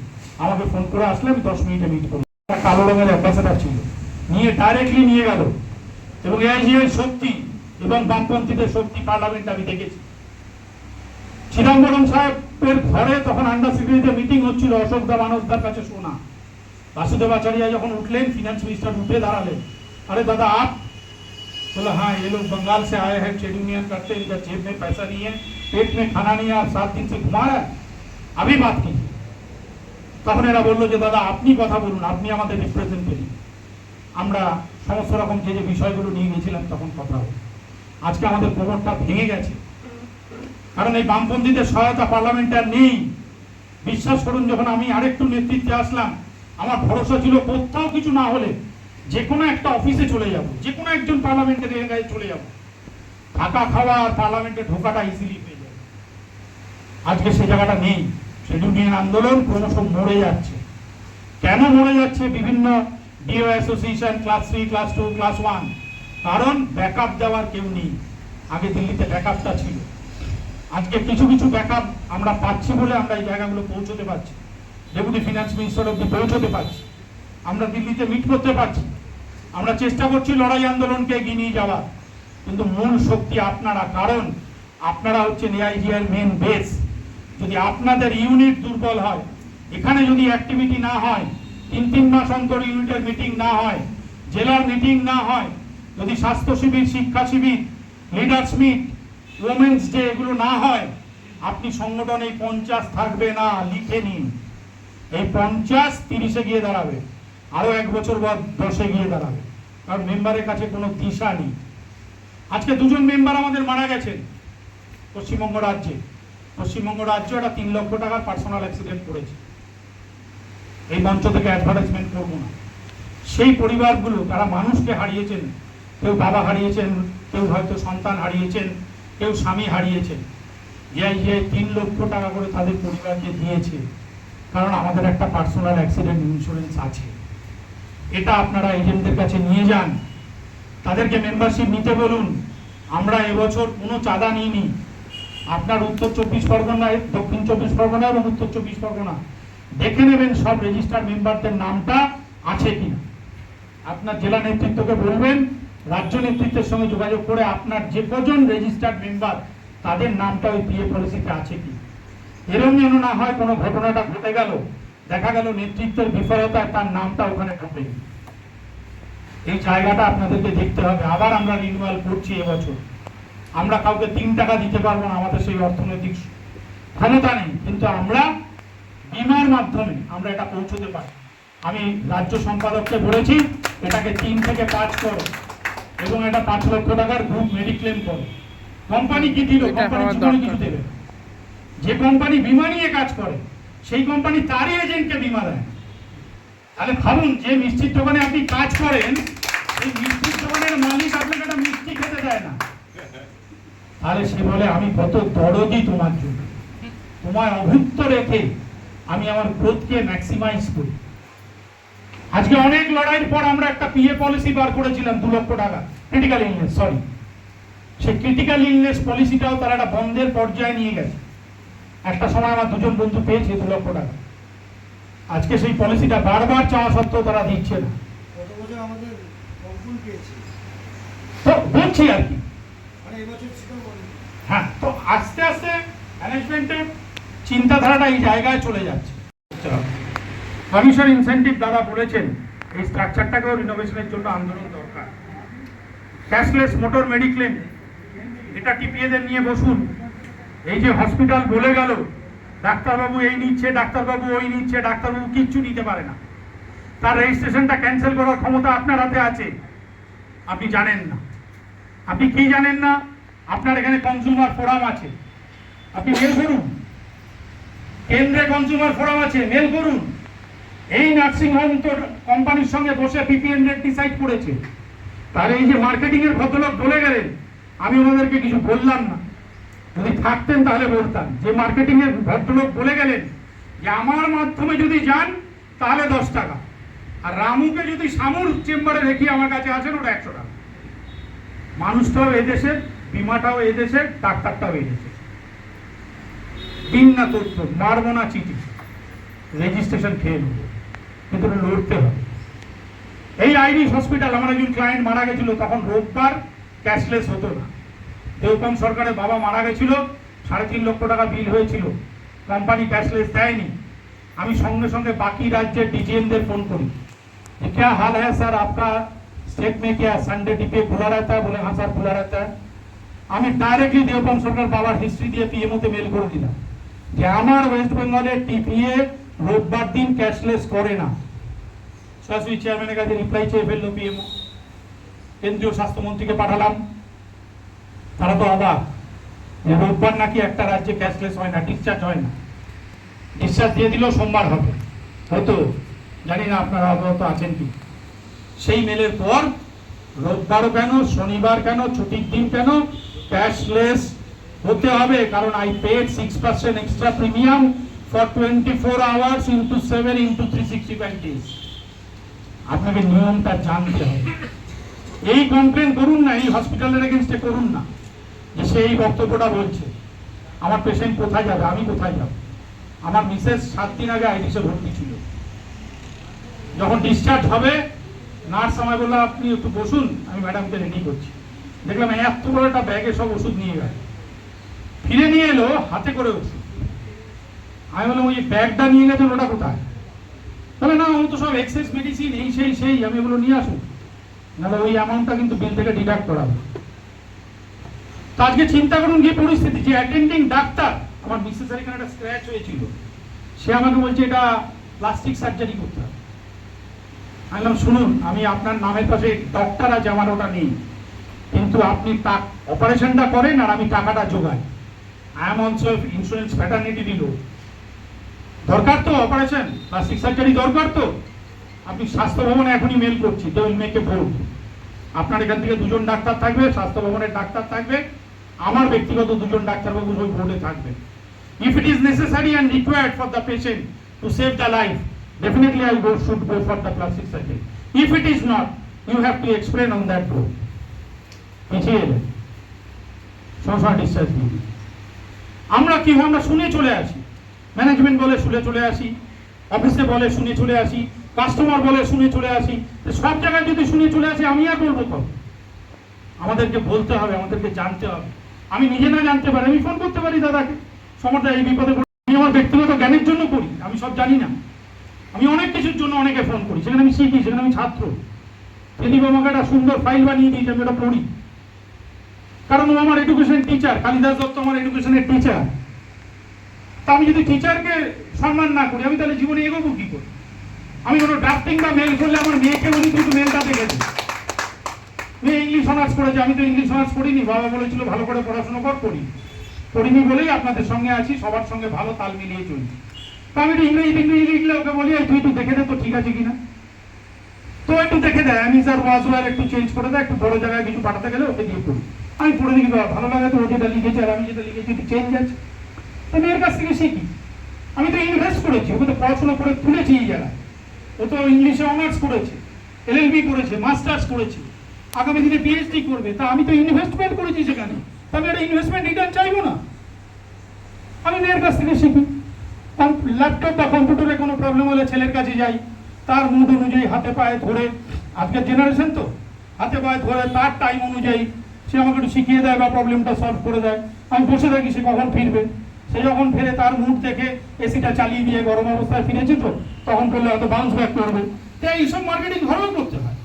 [SPEAKER 1] আমাকে ফোন করে আসলে আমি 10 মিনিটে মিট করবো। কালো রঙের অ্যাম্বাসেডার ছিল, নিয়ে ডাইরেক্টলি নিয়ে গেল। এবং এআইজিআই শক্তি এবং বামপন্থীদের শক্তি পার্লামেন্ট আমি দেখেছি। চিদম্বরম সাহেবের ঘরে তখন আন্ডার সেক্রেটারিতে মিটিং হচ্ছিল, অশোকদা মানসদার কাছে শোনা। वासुदेव आचार्य जब उठलें, फिनेंस मिनिस्टर उठे दाঁড়ালেন, अरे दादा आप? बोला हाँ ये लोग बंगाल से आए हैं, ट्रेड यूनियन करते हैं, इनका जेब में पैसा नहीं है, पेट में खाना नहीं है, आप 7 दिन से घुमा रहे हैं, अभी बात कीजिए। তখন এরা বললো যে দাদা আপনি কথা বলুন, আপনি আমাদের রিপ্রেজেন্টেটিভ, আমরা সমস্ত রকম যে যে বিষয়গুলো নিয়ে গেছিলাম তখন কথা হলো। আজকে আমাদের কোমরটা ভেঙে গেছে, কারণ এই বামপন্থীদের সহায়তা পার্লামেন্টে আর নেই। বিশ্বাস করুন, যখন আমি আরেকটু নেতৃত্বে আসলাম, আমার ভরসা ছিল কোথাও কিছু না হলে যে কোনো একটা অফিসে চলে যাব, যে কোনো একজন পার্লামেন্টের এলাকায় চলে যাব, থাকা খাওয়া আর পার্লামেন্টে ঢোকাটা ইজিলি হয়ে যাবে। আজকে সে জায়গাটা নেই। ট্রেড ইউনিয়ন আন্দোলন ক্রমশ মরে যাচ্ছে। কেন মরে যাচ্ছে? বিভিন্ন DO association, class 3, class 2, class 1, কারণ ব্যাকআপ দেওয়ার কেউ নেই। আগে দিল্লিতে ব্যাকআপটা ছিল, আজকে কিছু কিছু ব্যাকআপ আমরা পাচ্ছি বলে আমরা এই জায়গাগুলো পৌঁছতে পারছি, ডেপুটি ফিনান্স মিনিস্টার অব্দি পৌঁছতে পারছি, আমরা দিল্লিতে মিট করতে পারছি, আমরা চেষ্টা করছি লড়াই আন্দোলনকে এগিয়ে নিয়ে যাওয়ার, কিন্তু মূল শক্তি আপনারা, কারণ আপনারা হচ্ছেন এআইজিআর মেন বেস। যদি আপনাদের ইউনিট দুর্বল হয়, এখানে যদি অ্যাক্টিভিটি না হয়, 3 মাস অন্তর ইউনিটের মিটিং না হয়, জেলার মিটিং না হয়, যদি স্বাস্থ্য শিবির, শিক্ষা শিবির, লিডার্স মিট, ওমেন্স ডে এগুলো না হয়, আপনি সংগঠনে 50 থাকবে না। লিখে নিন, এই 50 30-এ গিয়ে দাঁড়াবে, আরো 1 বছর পর 10-এ গিয়ে দাঁড়াবে, কারণ মেম্বারের কাছে কোনো দিশা নেই। আজকে 2 জন মেম্বার আমাদের মারা গেছেন পশ্চিমবঙ্গ রাজ্যে। পশ্চিমবঙ্গ রাজ্য একটা 3 লক্ষ টাকার পার্সোনাল অ্যাক্সিডেন্ট করেছে। এই মঞ্চ থেকে অ্যাডভার্টাইজমেন্ট করবো না। সেই পরিবারগুলো তারা মানুষকে হারিয়েছেন, কেউ বাবা হারিয়েছেন, কেউ হয়তো সন্তান হারিয়েছেন, কেউ স্বামী হারিয়েছেন। যে 3 লক্ষ টাকা করে তাদের পরিবারকে দিয়েছে, কারণ আমাদের একটা পার্সোনাল অ্যাক্সিডেন্ট ইন্স্যুরেন্স আছে। এটা আপনারা এজেন্টদের কাছে নিয়ে যান, তাদেরকে মেম্বারশিপ নিতে বলুন। আমরা এবছর কোনো চাঁদা নিইনি। আপনার উত্তর 24 পরগনায়, দক্ষিণ 24 পরগনা এবং উত্তর 24 পরগনা দেখে নেবেন সব রেজিস্টার্ড মেম্বারদের নামটা আছে কিনা। আপনার জেলা নেতৃত্বকে বলবেন, রাজ্য নেতৃত্বের সঙ্গে যোগাযোগ করে আপনার যে কজন রেজিস্টার্ড মেম্বার তাদের নামটা ওই পিএ পলিসিতে আছে কি। এরকম যেন না হয় কোনো ঘটনাটা ঘটে গেল, দেখা গেল নেতৃত্বের বিফলতায় তার নামটা ওখানে ঢোকে। এই জায়গাটা আপনাদেরকে দেখতে হবে। আবার আমরা রিনিউয়াল করছি এবছর। আমরা কাউকে 3 টাকা দিতে পারবো না, আমাদের সেই অর্থনৈতিক ক্ষমতা নেই, কিন্তু আমরা বিমার মাধ্যমে আমরা এটা পৌঁছতে পারি। আমি রাজ্য সম্পাদককে বলেছি এটাকে 3 থেকে 5 করো এবং এটা 5 লক্ষ টাকার গ্রুপ মেডিক্লেম করো। কোম্পানি কি দিল? কোম্পানি জীবনে কিছু দেবে। যে কোম্পানি বিমা নিয়ে কাজ করে সেই কোম্পানি তারই এজেন্টকে বিমা দেয়। তাহলে ভাবুন, যে মিষ্টির দোকানে আপনি কাজ করেন, এই মিষ্টির দোকানের মালিক আপনাকে একটা মিষ্টি খেতে দেয় না, তাহলে সে বলে আমি কত দরদি তোমার জন্য, তোমায় অভুক্ত রেখে আমি আমার গ্রোথকে ম্যাক্সিমাইজ করি। আজকে অনেক লড়াইয়ের পর আমরা একটা পিএ পলিসি বার করেছিলাম 2 লক্ষ টাকা, ক্রিটিক্যাল ইলনেস, সরি, সেই ক্রিটিক্যাল ইলনেস পলিসিটাও তারা একটা বন্ধের পর্যায়ে নিয়ে গেছে। একটা সময় আমার 2 জন বন্ধু পেয়েছে 2 লক্ষ টাকা। আজকে সেই পলিসিটা বারবার চাওয়া সত্ত্বেও তারা দিচ্ছে না। তো বলছি আর কি, হ্যাঁ, তো আস্তে আস্তে ম্যানেজমেন্টের চিন্তাধারাটা এই জায়গায় চলে যাচ্ছে। কমিশন ইনসেন্টিভ দ্বারা বলেছেন এই স্ট্রাকচারটাকেও রিনোভেশনের জন্য আন্দোলন দরকার। ক্যাশলেস মোটর মেডিক্লেম, এটা টিপিএদের নিয়ে বসুন। এই যে হসপিটাল বলে গেল ডাক্তারবাবু এই নিচ্ছে, ডাক্তারবাবু ওই নিচ্ছে, ডাক্তারবাবু কিচ্ছু নিতে পারে না, তার রেজিস্ট্রেশনটা ক্যান্সেল করার ক্ষমতা আপনার হাতে আছে। আপনি জানেন না। আপনি কি জানেন না? আপনার এখানে কনজিউমার ফোরাম আছে, আপনি মেল করুন। কেন্দ্রে কনজিউমার ফোরাম আছে, মেল করুন। এই নার্সিং হোম তো কোম্পানির সঙ্গে বসে পিপিএন রেট ডিসাইড করেছে। তাহলে এই যে মার্কেটিং এর ভদ্রলোক বলে গেলেন, আমি ওনাদেরকে কিছু বললাম না, যদি থাকতেন তাহলে বলতাম যে মার্কেটিং এর ভদ্রলোক বলে গেলেন যে আমার মাধ্যমে যদি যান তাহলে 10 টাকা, আর রামুকে যদি সামুর চেম্বারে রেখে আমার কাছে আসেন ওটা 100 টাকা। মানুষটাও এদেশের, বিমাটাও এদেশের, ডাক্তারটাও এদেশের। দিন না তথ্য, মারবো না চিঠি, রেজিস্ট্রেশন খেয়ে নেব, কিন্তু লড়তে হবে। এই আইরিশ হসপিটাল, আমার একজন ক্লায়েন্ট মারা গেছিল, তখন রোববার ক্যাশলেস হতো না। দেওপাম সরকারের বাবা মারা গেছিল, 3.5 লক্ষ টাকা বিল হয়েছিল, কোম্পানি ক্যাশলেস দেয়নি। আমি সঙ্গে সঙ্গে বাকি রাজ্যের ডিজিএমদের ফোন করি, क्या हाल है सर आपका स्टेट में, क्या संडे डीपीए खुला रहता है? बोले हाँ सर खुला रहता है। আমি ডাইরেক্টলি দেওপাম সরকার বাবার হিস্ট্রি দিয়ে পিএমওতে মেল করে দিলাম যে আমার ওয়েস্ট বেঙ্গলের টিপিএ রোববার দিন ক্যাশলেস করে না। সরাসরি চেয়ারম্যানের কাছে রিপ্লাই চেয়ে ফেললো পিএমও, কেন্দ্রীয় স্বাস্থ্যমন্ত্রীকে পাঠালাম। তারা তো অবাক যে রোববার নাকি একটা রাজ্যে ক্যাশলেস হয় না, ডিসচার্জ হয় না। ডিসচার্জ দিয়ে দিল সোমবার হবে, হতো জানি না আপনারা অবগত আছেন কি। সেই মেলের পর রোববার কেন, শনিবার কেন, ছুটির দিন কেন, ক্যাশলেস হতে হবে, কারণ I paid 6% extra premium for 24 hours into 7 into 365 days. আপনাকে নিয়মটা জানতে হবে। এই কমপ্লেন করুন না, এই হসপিটালের এগেনস্টে করুন না যে সে এই বক্তব্যটা বলছে। আমার পেশেন্ট কোথায় যাবে, আমি কোথায় যাব? আমার মিসেস 7 দিন আগে আইডিসে ভর্তি ছিল। যখন ডিসচার্জ হবে নার্স আমায় বললো আপনি একটু বসুন, আমি ম্যাডামকে রেডি করছি। দেখলাম এত বড় একটা ব্যাগে সব ওষুধ নিয়ে গেল, ফিরে নিয়ে এলো হাতে করে ওষুধ। আমি বললাম ওই ব্যাগটা নিয়ে গেছেন ওটা কোথায়? তাহলে না ও তো সব এক্সেস মেডিসিন এই সেই। আমি বলো নিয়ে আসুন, নাহলে ওই অ্যামাউন্টটা কিন্তু বিল থেকে ডিডাক্ট করা হবে। তো আজকে চিন্তা করুন কি পরিস্থিতি, যে অ্যাটেন্ডিং ডাক্তার, আমার মিসেসের এখানে একটা স্ক্র্যাচ হয়েছিল, সে আমাকে বলছে এটা প্লাস্টিক সার্জারি করতে হবে। আমি বললাম শুনুন, আমি আপনার নামের পাশে ডক্টর আছে, আমার ওটা নেই, কিন্তু আপনি অপারেশনটা করেন আর আমি টাকাটা জোগাই। I am also insurance fraternity দিল, দরকার তো অপারেশন প্লাস্টিক সার্জারি দরকার তো, আপনি স্বাস্থ্য ভবনে এখনই মেল করছি, they will make a board. আপনার এখান থেকে 2 জন ডাক্তার থাকবে, স্বাস্থ্য ভবনের ডাক্তার থাকবে, আমার ব্যক্তিগত 2 জন ডাক্তারবাবু ওই বোর্ডে থাকবে। If it is necessary and required for the patient to save the life, definitely I should go for the plastic surgery. If it is not, you have to explain on that board. পিছিয়ে এলে সংসার discharge দিই। আমরা কি আমরা শুনে চলে আসি, ম্যানেজমেন্ট বলে শুনে চলে আসি, অফিসে বলে শুনে চলে আসি, কাস্টমার বলে শুনে চলে আসি। সব জায়গায় যদি শুনে চলে আসি আমি আর বলবো তো, আমাদেরকে বলতে হবে, আমাদেরকে জানতে হবে। আমি নিজে না জানতে পারি, আমি ফোন করতে পারি দাদাকে, সমর্থা এই বিপদে আমি আমার ব্যক্তিগত জ্ঞানের জন্য করি, আমি সব জানি না। আমি অনেক কিছুর জন্য অনেকে ফোন করি, সেখানে আমি শিখি, সেখানে আমি ছাত্র। দিলীপ আমাকে একটা সুন্দর ফাইল বানিয়ে দিয়েছে, আমি ওটা পড়ি, কারণ ও আমার এডুকেশন টিচার, কালিদাস দত্ত আমার এডুকেশনের টিচার। তা আমি যদি টিচারকে সম্মান না করি, আমি তাহলে জীবনে এগোবো কি করে? আমি কোনো ড্রাফটিং বা মেল করলে আমার মেয়েকে উনি কিন্তু মেলটা দেখেছি, মেয়ে ইংলিশ অনার্স করেছে, আমি তো ইংলিশ অনার্স করিনি, বাবা বলেছিল ভালো করে পড়াশোনা করিনি বলেই আপনাদের সঙ্গে আছি, সবার সঙ্গে ভালো তাল মিলিয়ে চলছি। তো আমি একটু ইংরেজি লিখলে ওকে বলি তুই একটু দেখে দে তো ঠিক আছে কিনা, তো একটু দেখে দেয়, আমি স্যার ওয়াজওয়ার একটু চেঞ্জ করে দেয়, একটু বড় জায়গায় কিছু পাঠাতে গেলে ওকে দিয়ে করি। আমি পড়ে দেখি ভালো লাগে তো, ও যেটা লিখেছে আর আমি যেটা লিখেছি একটু চেঞ্জ আছে, তো মেয়ের কাছ থেকে শিখি। আমি তো ইনভেস্ট করেছি, ওকে তো পড়াশোনা করে তুলেছি এই জায়গায়। ও তো ইংলিশে অনার্স করেছে, LLB করেছে, মাস্টার্স করেছে, আগামী দিনে PhD করবে। তা আমি তো ইনভেস্টমেন্ট করেছি সেখানে, তা আমি একটা ইনভেস্টমেন্ট রিটার্ন চাইবো না? আমি মেয়ের কাছ থেকে শিখি। ল্যাপটপ বা কম্পিউটারে কোনো প্রবলেম হলে ছেলের কাছে যাই, তার মুড অনুযায়ী হাতে পায়ে ধরে, আজকের জেনারেশন তো হাতে পায়ে ধরে তার টাইম অনুযায়ী সে আমাকে একটু শিখিয়ে দেয় বা প্রবলেমটা সলভ করে দেয়। আমি বসে থাকি, সে কখন ফিরবে, সে যখন ফিরে তার মুড দেখে এসিটা চালিয়ে দিয়ে, গরম অবস্থায় ফিরেছে তো তখন করলে হয়তো বাউন্স ব্যাক করবে। তো এইসব মার্কেটিং ঘরেও করতে হয়,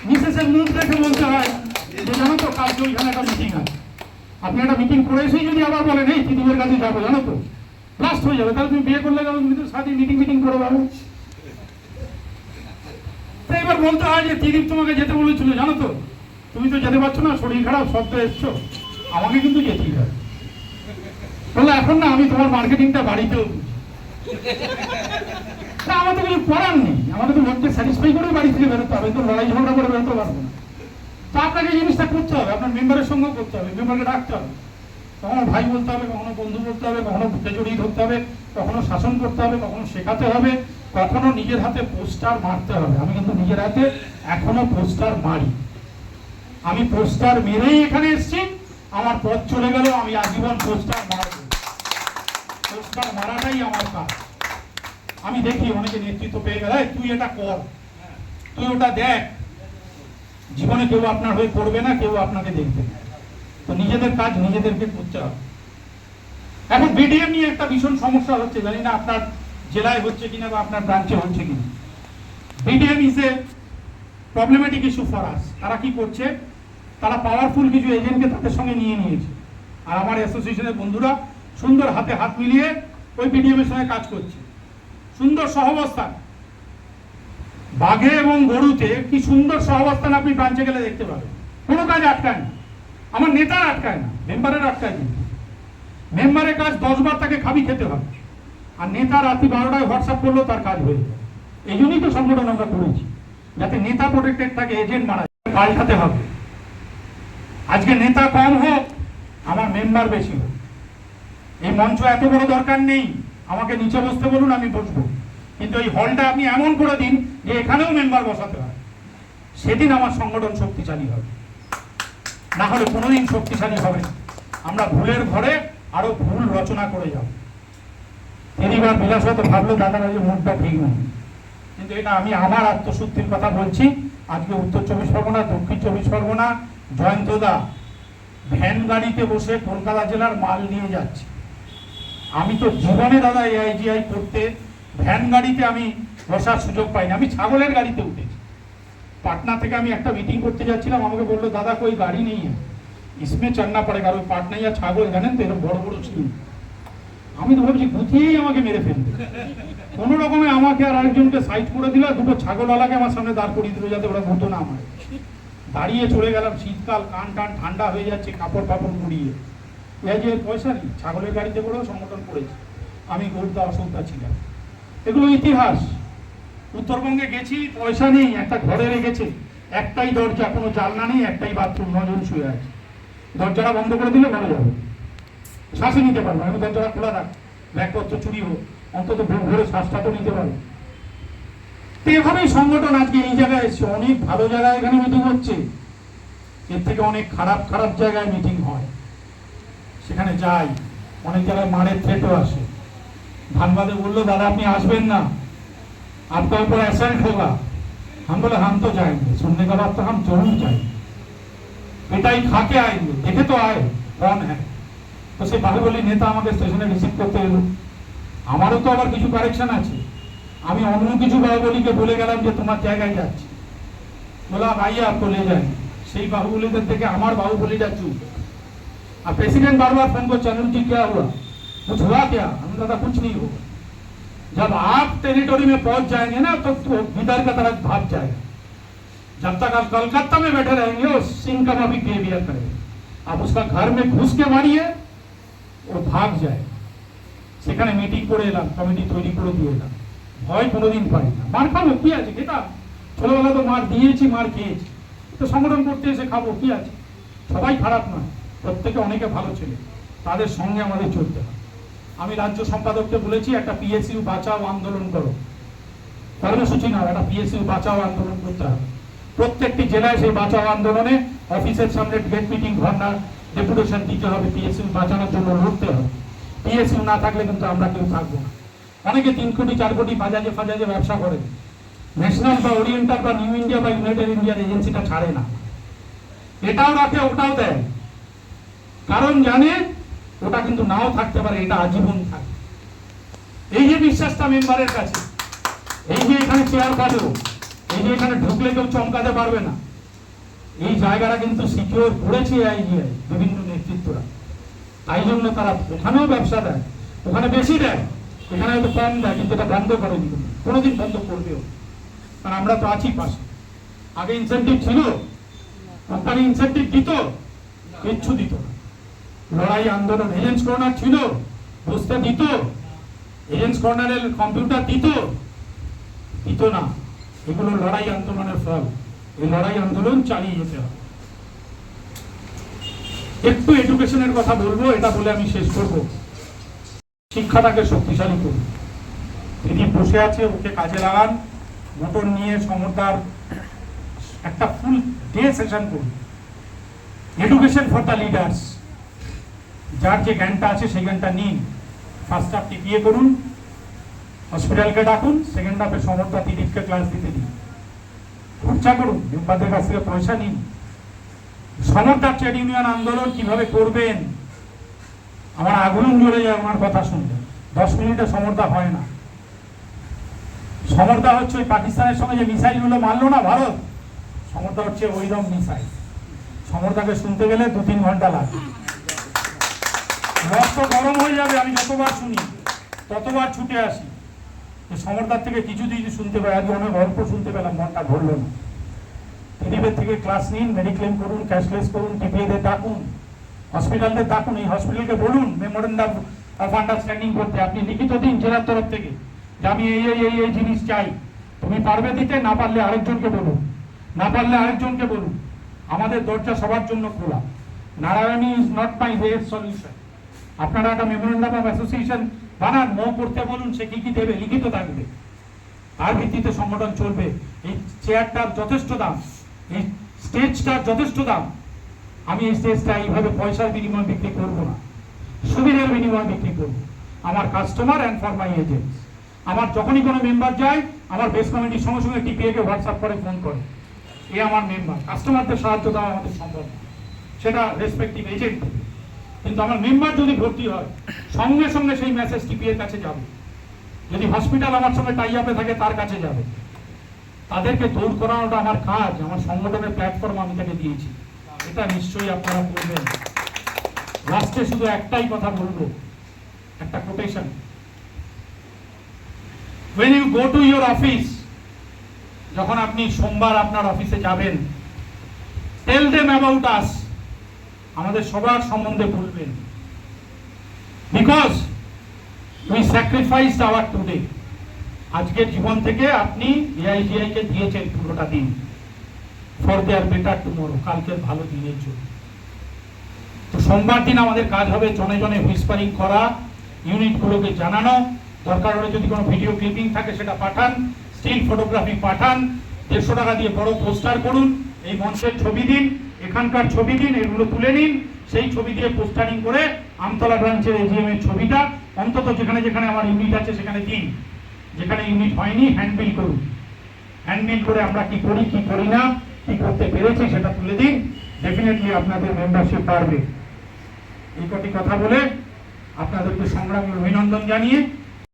[SPEAKER 1] মিসেসের মুড দেখে বলতে হয় যে জানো তো কালকে ওইখানে একটা মিটিং আছে, আপনি একটা মিটিং করে এসেই যদি আবার বলেন এই দিদির কাছে যাবো, জানো তো ব্লাস্ট হয়ে যাবে, তাহলে তুমি বিয়ে করলে গেল, তুমি তো সাথে মিটিং করে পাবো। তো এবার বলতে হয় যে দিদির তোমাকে যেতে বলেছিল, জানো তো তুমি তো যেতে পারছো না, শরীর খারাপ, সব তো এসছো, আমাকে কিন্তু যেতেই হবে। বললো এখন না, আমি তোমার মার্কেটিংটা বাড়িতেও বুঝি। না আমার তো কিছু করার নেই, আমাকে তো লোককে স্যাটিসফাই করে বাড়ি থেকে বেরোতে হবে, তো লড়াই ঝগড়া করে বেরোতে পারবো না। তো আপনাকে এই জিনিসটা করতে হবে, আপনার মেম্বারের সঙ্গেও করতে হবে, মেম্বারকে ডাকতে হবে, কখনো ভাই বলতে হবে, কখনো বন্ধু বলতে হবে, কখনো বুকে জড়িয়ে ধরতে হবে, কখনো শাসন করতে হবে, কখনো শেখাতে হবে, কখনো নিজের হাতে পোস্টার মারতে হবে। আমি কিন্তু নিজের হাতে এখনো পোস্টার মারি, আমি পোস্টার মেরেই এখানে এসেছি, আমার পথ চলে গেল, আমি আজীবন পোস্টার মারব, পোস্টার মারাটাই আমার কাজ। আমি দেখি অনেকে নেতৃত্ব পেয়ে গেল, তুই এটা কর, তুই ওটা দেখ, জীবনে কেউ আপনার হয়ে করবে না, কেউ আপনাকে দেখবে না। তো নিজেদের কাজ নিজেদেরকে করতে হবে। এখন BDM নিয়ে একটা ভীষণ সমস্যা হচ্ছে, জানি না আপনার জেলায় হচ্ছে কিনা বা আপনার ব্রাঞ্চে হচ্ছে কিনা। BDM is a problematic issue for us. তারা কি করছে, তারা পাওয়ারফুল কিছু এজেন্টকে তাদের সঙ্গে নিয়ে নিয়েছে, আর আমার অ্যাসোসিয়েশনের বন্ধুরা সুন্দর হাতে হাত মিলিয়ে ওই BDM এর সঙ্গে কাজ করছে। সুন্দর সহাবস্থান, বাঘে এবং গরুতে কি সুন্দর সহাবস্থান আপনি ব্রাঞ্চে গেলে দেখতে পাবেন। কোনো কাজ আটকায় না, আমার নেতার আটকায় না, মেম্বারের আটকায় কিন্তু। মেম্বারের কাজ 10 বার তাকে খাবি খেতে হবে, আর নেতা রাত্রি 12টায় হোয়াটসঅ্যাপ করলেও তার কাজ হয়ে যাবে। এই জন্যই তো সংগঠন আমরা করেছি, যাতে নেতা প্রোটেক্টেড থাকে, এজেন্ট মারা পাল্টাতে হবে। আজকে নেতা কম হোক, আমার মেম্বার বেশি হোক। এই মঞ্চ এত বড় দরকার নেই, আমাকে নিচে বসতে বলুন, আমি বসবো, কিন্তু এই হলটা আপনি এমন করে দিন যে এখানেও মেম্বার বসাতে হয়, সেদিন আমার সংগঠন শক্তিশালী হবে, না হলে কোনোদিন শক্তিশালী হবে না। আমরা ভুলের ঘরে আরো ভুল রচনা করে যাব। এদিবার বিলাস হয়তো ভাবলো দাদারা যে মুখটা ঠিক নয়, কিন্তু এটা আমি আমার আত্মশুদ্ধির কথা বলছি। আজকে উত্তর 24 পরগনা, দক্ষিণ 24 পরগনা, জয়ন্তদা ভ্যান গাড়িতে বসে কলকাতা জেলার মাল নিয়ে যাচ্ছে। আমি তো জীবনে দাদা এআইজিআই করতে ভ্যান গাড়িতে আমি বসার সুযোগ পাইনি, আমি ছাগলের গাড়িতে উঠেছি। পাটনা থেকে আমি একটা মিটিং করতে যাচ্ছিলাম, আমাকে বললো দাদা কোই গাড়ি নেই इसमें चलना पड़ेगा। और पाटना या ছাগল জানেন তো এরকম বড় বড় ছিল। আমি তো ভাবছি গুছিয়েই আমাকে মেরে ফেলবে, কোনো রকমে আমাকে আর আরেকজনকে সাইড করে দিল, দুটো ছাগলওয়ালাকে আমার সামনে দাঁড় করিয়ে দিল যাতে ওরা ভূতো না মারে। দাঁড়িয়ে চলে গেলাম, শীতকাল, কান টান ঠান্ডা হয়ে যাচ্ছে, কাপড় ফাপড় মুড়িয়ে। এই যে পয়সা নেই, ছাগলের গাড়িতে করেও সংগঠন করেছে, আমি গৌরদা অসৌদা ছিলাম। এগুলো ইতিহাস। উত্তরবঙ্গে গেছি, পয়সা নেই, একটা ঘরে রেখেছে, একটাই দরজা, কোনো জানলা নেই, একটাই বাথরুম, 9 জন শুয়ে আছে। দরজাটা বন্ধ করে দিলে মরে যাবে, শ্বাসই নিতে পারবো। আমি দরজাটা খোলা রাখ, ব্যাগপত্র চুরি হোক, অন্তত ভোরে শ্বাসটা তো নিতে পারবো। তো এভাবেই সংগঠন আজকে এই জায়গায় এসছে। অনেক ভালো জায়গায় এখানে মিটিং হচ্ছে, এর থেকে অনেক খারাপ খারাপ জায়গায় মিটিং হয়, সেখানে যাই। অনেক জায়গায় মারের থ্রেটও আসে। ধানবাদে বললো দাদা আপনি আসবেন না, आपका ऊपर असल्ट होगा। हम बोले हम तो जाएंगे, सुनने के बाद तो हम जरूर जाएंगे, पिटाई खा के आएंगे, देखे तो आए कौन है। তো সে বাহুবলী নেতা আমাকে স্টেশনে রিসিভ করতে এলো। আমারও তো আবার কিছু কারেকশন আছে। আমি অন্য কিছু বাহুবলীকে বলে গেলাম যে তোমার জায়গায় যাচ্ছি, বলা ভাইয়া আপको ले जाएंगे। সেই বাহুবলীদের থেকে আমার বাহুবলীটা চুপ। আর প্রেসিডেন্ট বারবার ফোন করছে, अनुज जी क्या हुआ, कुछ हुआ क्या? हमने कहा कुछ नहीं होगा। जब आप टेरिटोरी में पहुंच जाएंगे ना तो इधर का तरफ भाग जाएगा। जब तक आप कलकत्ता में बैठे रहेंगे वो सिंह का माफिक बिहेवियर करेगा। आप उसका घर में घुस के मारिए, वो भाग जाए। সেখানে মিটিং করে এলাম, কমিটি তৈরি করে দিয়ে এলাম। ভয় কোনোদিন পাই না। মার খাবো কি আছে, কেটা ছোটবেলা তো মার দিয়েছি, মার খেয়েছি, তো সংগঠন করতে এসে খাবো কি আছে। সবাই খারাপ নয়, প্রত্যেকে অনেকে ভালো ছেলে, তাদের সঙ্গে আমাদের চলতে হয়। আমি রাজ্য সম্পাদককে বলেছি একটা পিএসইউ বাঁচাও আন্দোলন করো, কর্মসূচি নাও, একটা পিএসইউ বাঁচাও আন্দোলন করতে হবে। প্রত্যেকটি জেলায় সেই বাঁচাও আন্দোলনে অফিসের সামনে গেট মিটিং, ধর্ণা, ডেপুটেশন দিতে হবে, পিএসইউ বাঁচানোর জন্য লড়তে হবে। পিএসইউ না থাকলে কিন্তু আমরা কেউ থাকবো না। অনেকে 3 কোটি 4 কোটি বাজাজে ফাজাজে ব্যবসা করে, ন্যাশনাল বা ওরিয়েন্টাল বা নিউ ইন্ডিয়া বা ইউনাইটেড ইন্ডিয়ার এজেন্সিটা ছাড়ে না, এটাও রাখে ওটাও দেয়, কারণ জানে ওটা কিন্তু নাও থাকতে পারে, এটা আজীবন থাকে। এই যে বিশ্বাসটা মেম্বারের কাছে, এই যে এখানে চেয়ার পাবো, এই যে এখানে ঢুকলে কেউ চমকাতে পারবে না, এই জায়গাটা কিন্তু সিকিউর করেছে আইজিআই বিভিন্ন নেতৃত্বরা। তাই জন্য তারা ওখানেও ব্যবসা দেয়, ওখানে বেশি দেয়, এখানে হয়তো কম দেয়, কিন্তু এটা বন্ধ করেনি, কোনোদিন বন্ধ করবেও। কারণ আমরা তো আছি পাশে। আগে ইনসেন্টিভ ছিল, কোম্পানি ইনসেন্টিভ দিত, কিচ্ছু দিত না। লড়াই আন্দোলন, এজেন্টস কর্নার ছিল, বসতে দিত, এজেন্টস কর্নারের কম্পিউটার দিত না। এগুলো লড়াই আন্দোলনের ফল। এই লড়াই আন্দোলন চালিয়ে যেতে হবে। একটু এডুকেশনের কথা বলবো, এটা বলে আমি শেষ করব। শিক্ষাটাকে শক্তিশালী করুন। দিদি বসে আছে, ওকে কাজে লাগান। মোটর নিয়ে সমর্দার একটা ফুল ডে সেশন করুন। Education for the leaders. যার যে জ্ঞানটা আছে সেই জ্ঞানটা নিন। ফার্স্ট হাফ টিপিয়ে করুন, হসপিটালকে ডাকুন, সেকেন্ড হাফে সমর্থা দিদিকে ক্লাস দিতে দিন, খরচা করুন, মেম্বারদের কাছ থেকে পয়সা নিন। সমর্থা ট্রেড ইউনিয়ন আন্দোলন কিভাবে করবেন, আমার আগুন জ্বলে যায় আমার কথা শুনলে। 10 মিনিটে সমর্থা হয় না। সমর্থা হচ্ছে ওই পাকিস্তানের সঙ্গে যে মিসাইল গুলো মারলো না ভারত, সমর্থা হচ্ছে ওইরকম মিসাইল। সমর্থাকে শুনতে গেলে 2-3 ঘন্টা লাগে, রক্ত গরম হয়ে যাবে। আমি যতবার শুনি ততবার ছুটে আসি। সমর্থার থেকে কিছু শুনতে পাই, আজকে অনেক অল্প শুনতে পেলাম, মনটা ভরল না। দিদিদের থেকে ক্লাস নিন, মেডিক্লেম করুন, ক্যাশলেস করুন, টিপিএদের ডাকুন, হসপিটালদের ডাকুন। এই হসপিটালকে বলুন মেমোরেন্ডাম অফ আন্ডারস্ট্যান্ডিং করতে। আপনি লিখিত দিন জেলার তরফ থেকে যে আমি এই জিনিস চাই, তুমি পারবে দিতে, না পারলে আরেকজনকে বলুন, না পারলে আরেকজনকে বলুন। আমাদের দরজা সবার জন্য খোলা। Narayani is not my best solution. আপনারা একটা মেমোরেন্ডাম অফ অ্যাসোসিয়েশন বানান, মো করতে বলুন, সে কি কি দেবে লিখিত থাকবে, তার ভিত্তিতে সংগঠন চলবে। এই চেয়ারটার যথেষ্ট দাম, এই স্টেজটার যথেষ্ট দাম, আমি এই স্টেজটা এইভাবে পয়সার বিনিময়ে বিক্রি করবো না, সুবিধার বিনিময়ে বিক্রি করবো। আমার customer and for my agents. আমার যখনই কোনো মেম্বার যায়, আমার বেস কমিটির সঙ্গে সঙ্গে টিপিএ কে হোয়াটসঅ্যাপ করে, ফোন করে, এ আমার মেম্বার। কাস্টমারদের সাহায্য দেওয়া আমাদের সম্ভব না, সেটা রেসপেক্টিভ এজেন্ট। কিন্তু আমার মেম্বার যদি ভর্তি হয়, সঙ্গে সঙ্গে সেই মেসেজ টিপিএ এর কাছে যাবে। যদি হসপিটাল আমার সঙ্গে টাই আপে থাকে, তার কাছে যাবে। তাদেরকে দৌড় করানোটা আমার কাজ, আমার সংগঠনের প্ল্যাটফর্ম আমি তাকে দিয়েছি। এটা নিশ্চয়ই আপনারা করবেন। লাস্টে শুধু একটাই কথা বলবো, একটা quotation. when you go to your office, যখন আপনি সোমবার আপনার অফিসে যাবেন, tell them about us, আমাদের সবার সম্বন্ধে বলবেন। because we sacrificed our today, আজকের জীবন থেকে আপনি এআইজিআই কে দিয়েছেন পুরোটা দিন for their better tomorrow, কালকের ভালো দিনের জন্য। তো সোমবার দিন আমাদের কাজ হবে জনে জনে হুইসপারিং করা, ইউনিটগুলোকে জানানো, দরকার হলে যদি কোনো ভিডিও ক্লিপিং থাকে সেটা পাঠান, স্টিল ফটোগ্রাফি পাঠান, 150 টাকা দিয়ে বড় পোস্টার করুন, এই মঞ্চের ছবি দিন, এখানকার ছবি দিন, এগুলো তুলে নিন, সেই ছবি দিয়ে পোস্টারিং করে আমতলা ব্রাঞ্চের এজিএম এর ছবিটা অন্তত যেখানে যেখানে আমার ইউনিট আছে সেখানে দিন। যেখানে ইউনিট হয়নি হ্যান্ডবিল করুন, হ্যান্ডবিল করে আমরা কি করি কি করি না, কি করতে পেরেছি সেটা তুলে দিন। ডেফিনেটলি আপনাদের মেম্বারশিপ বাড়বে। এই কটি কথা বলে আপনাদেরকে সংগ্রামী অভিনন্দন জানিয়ে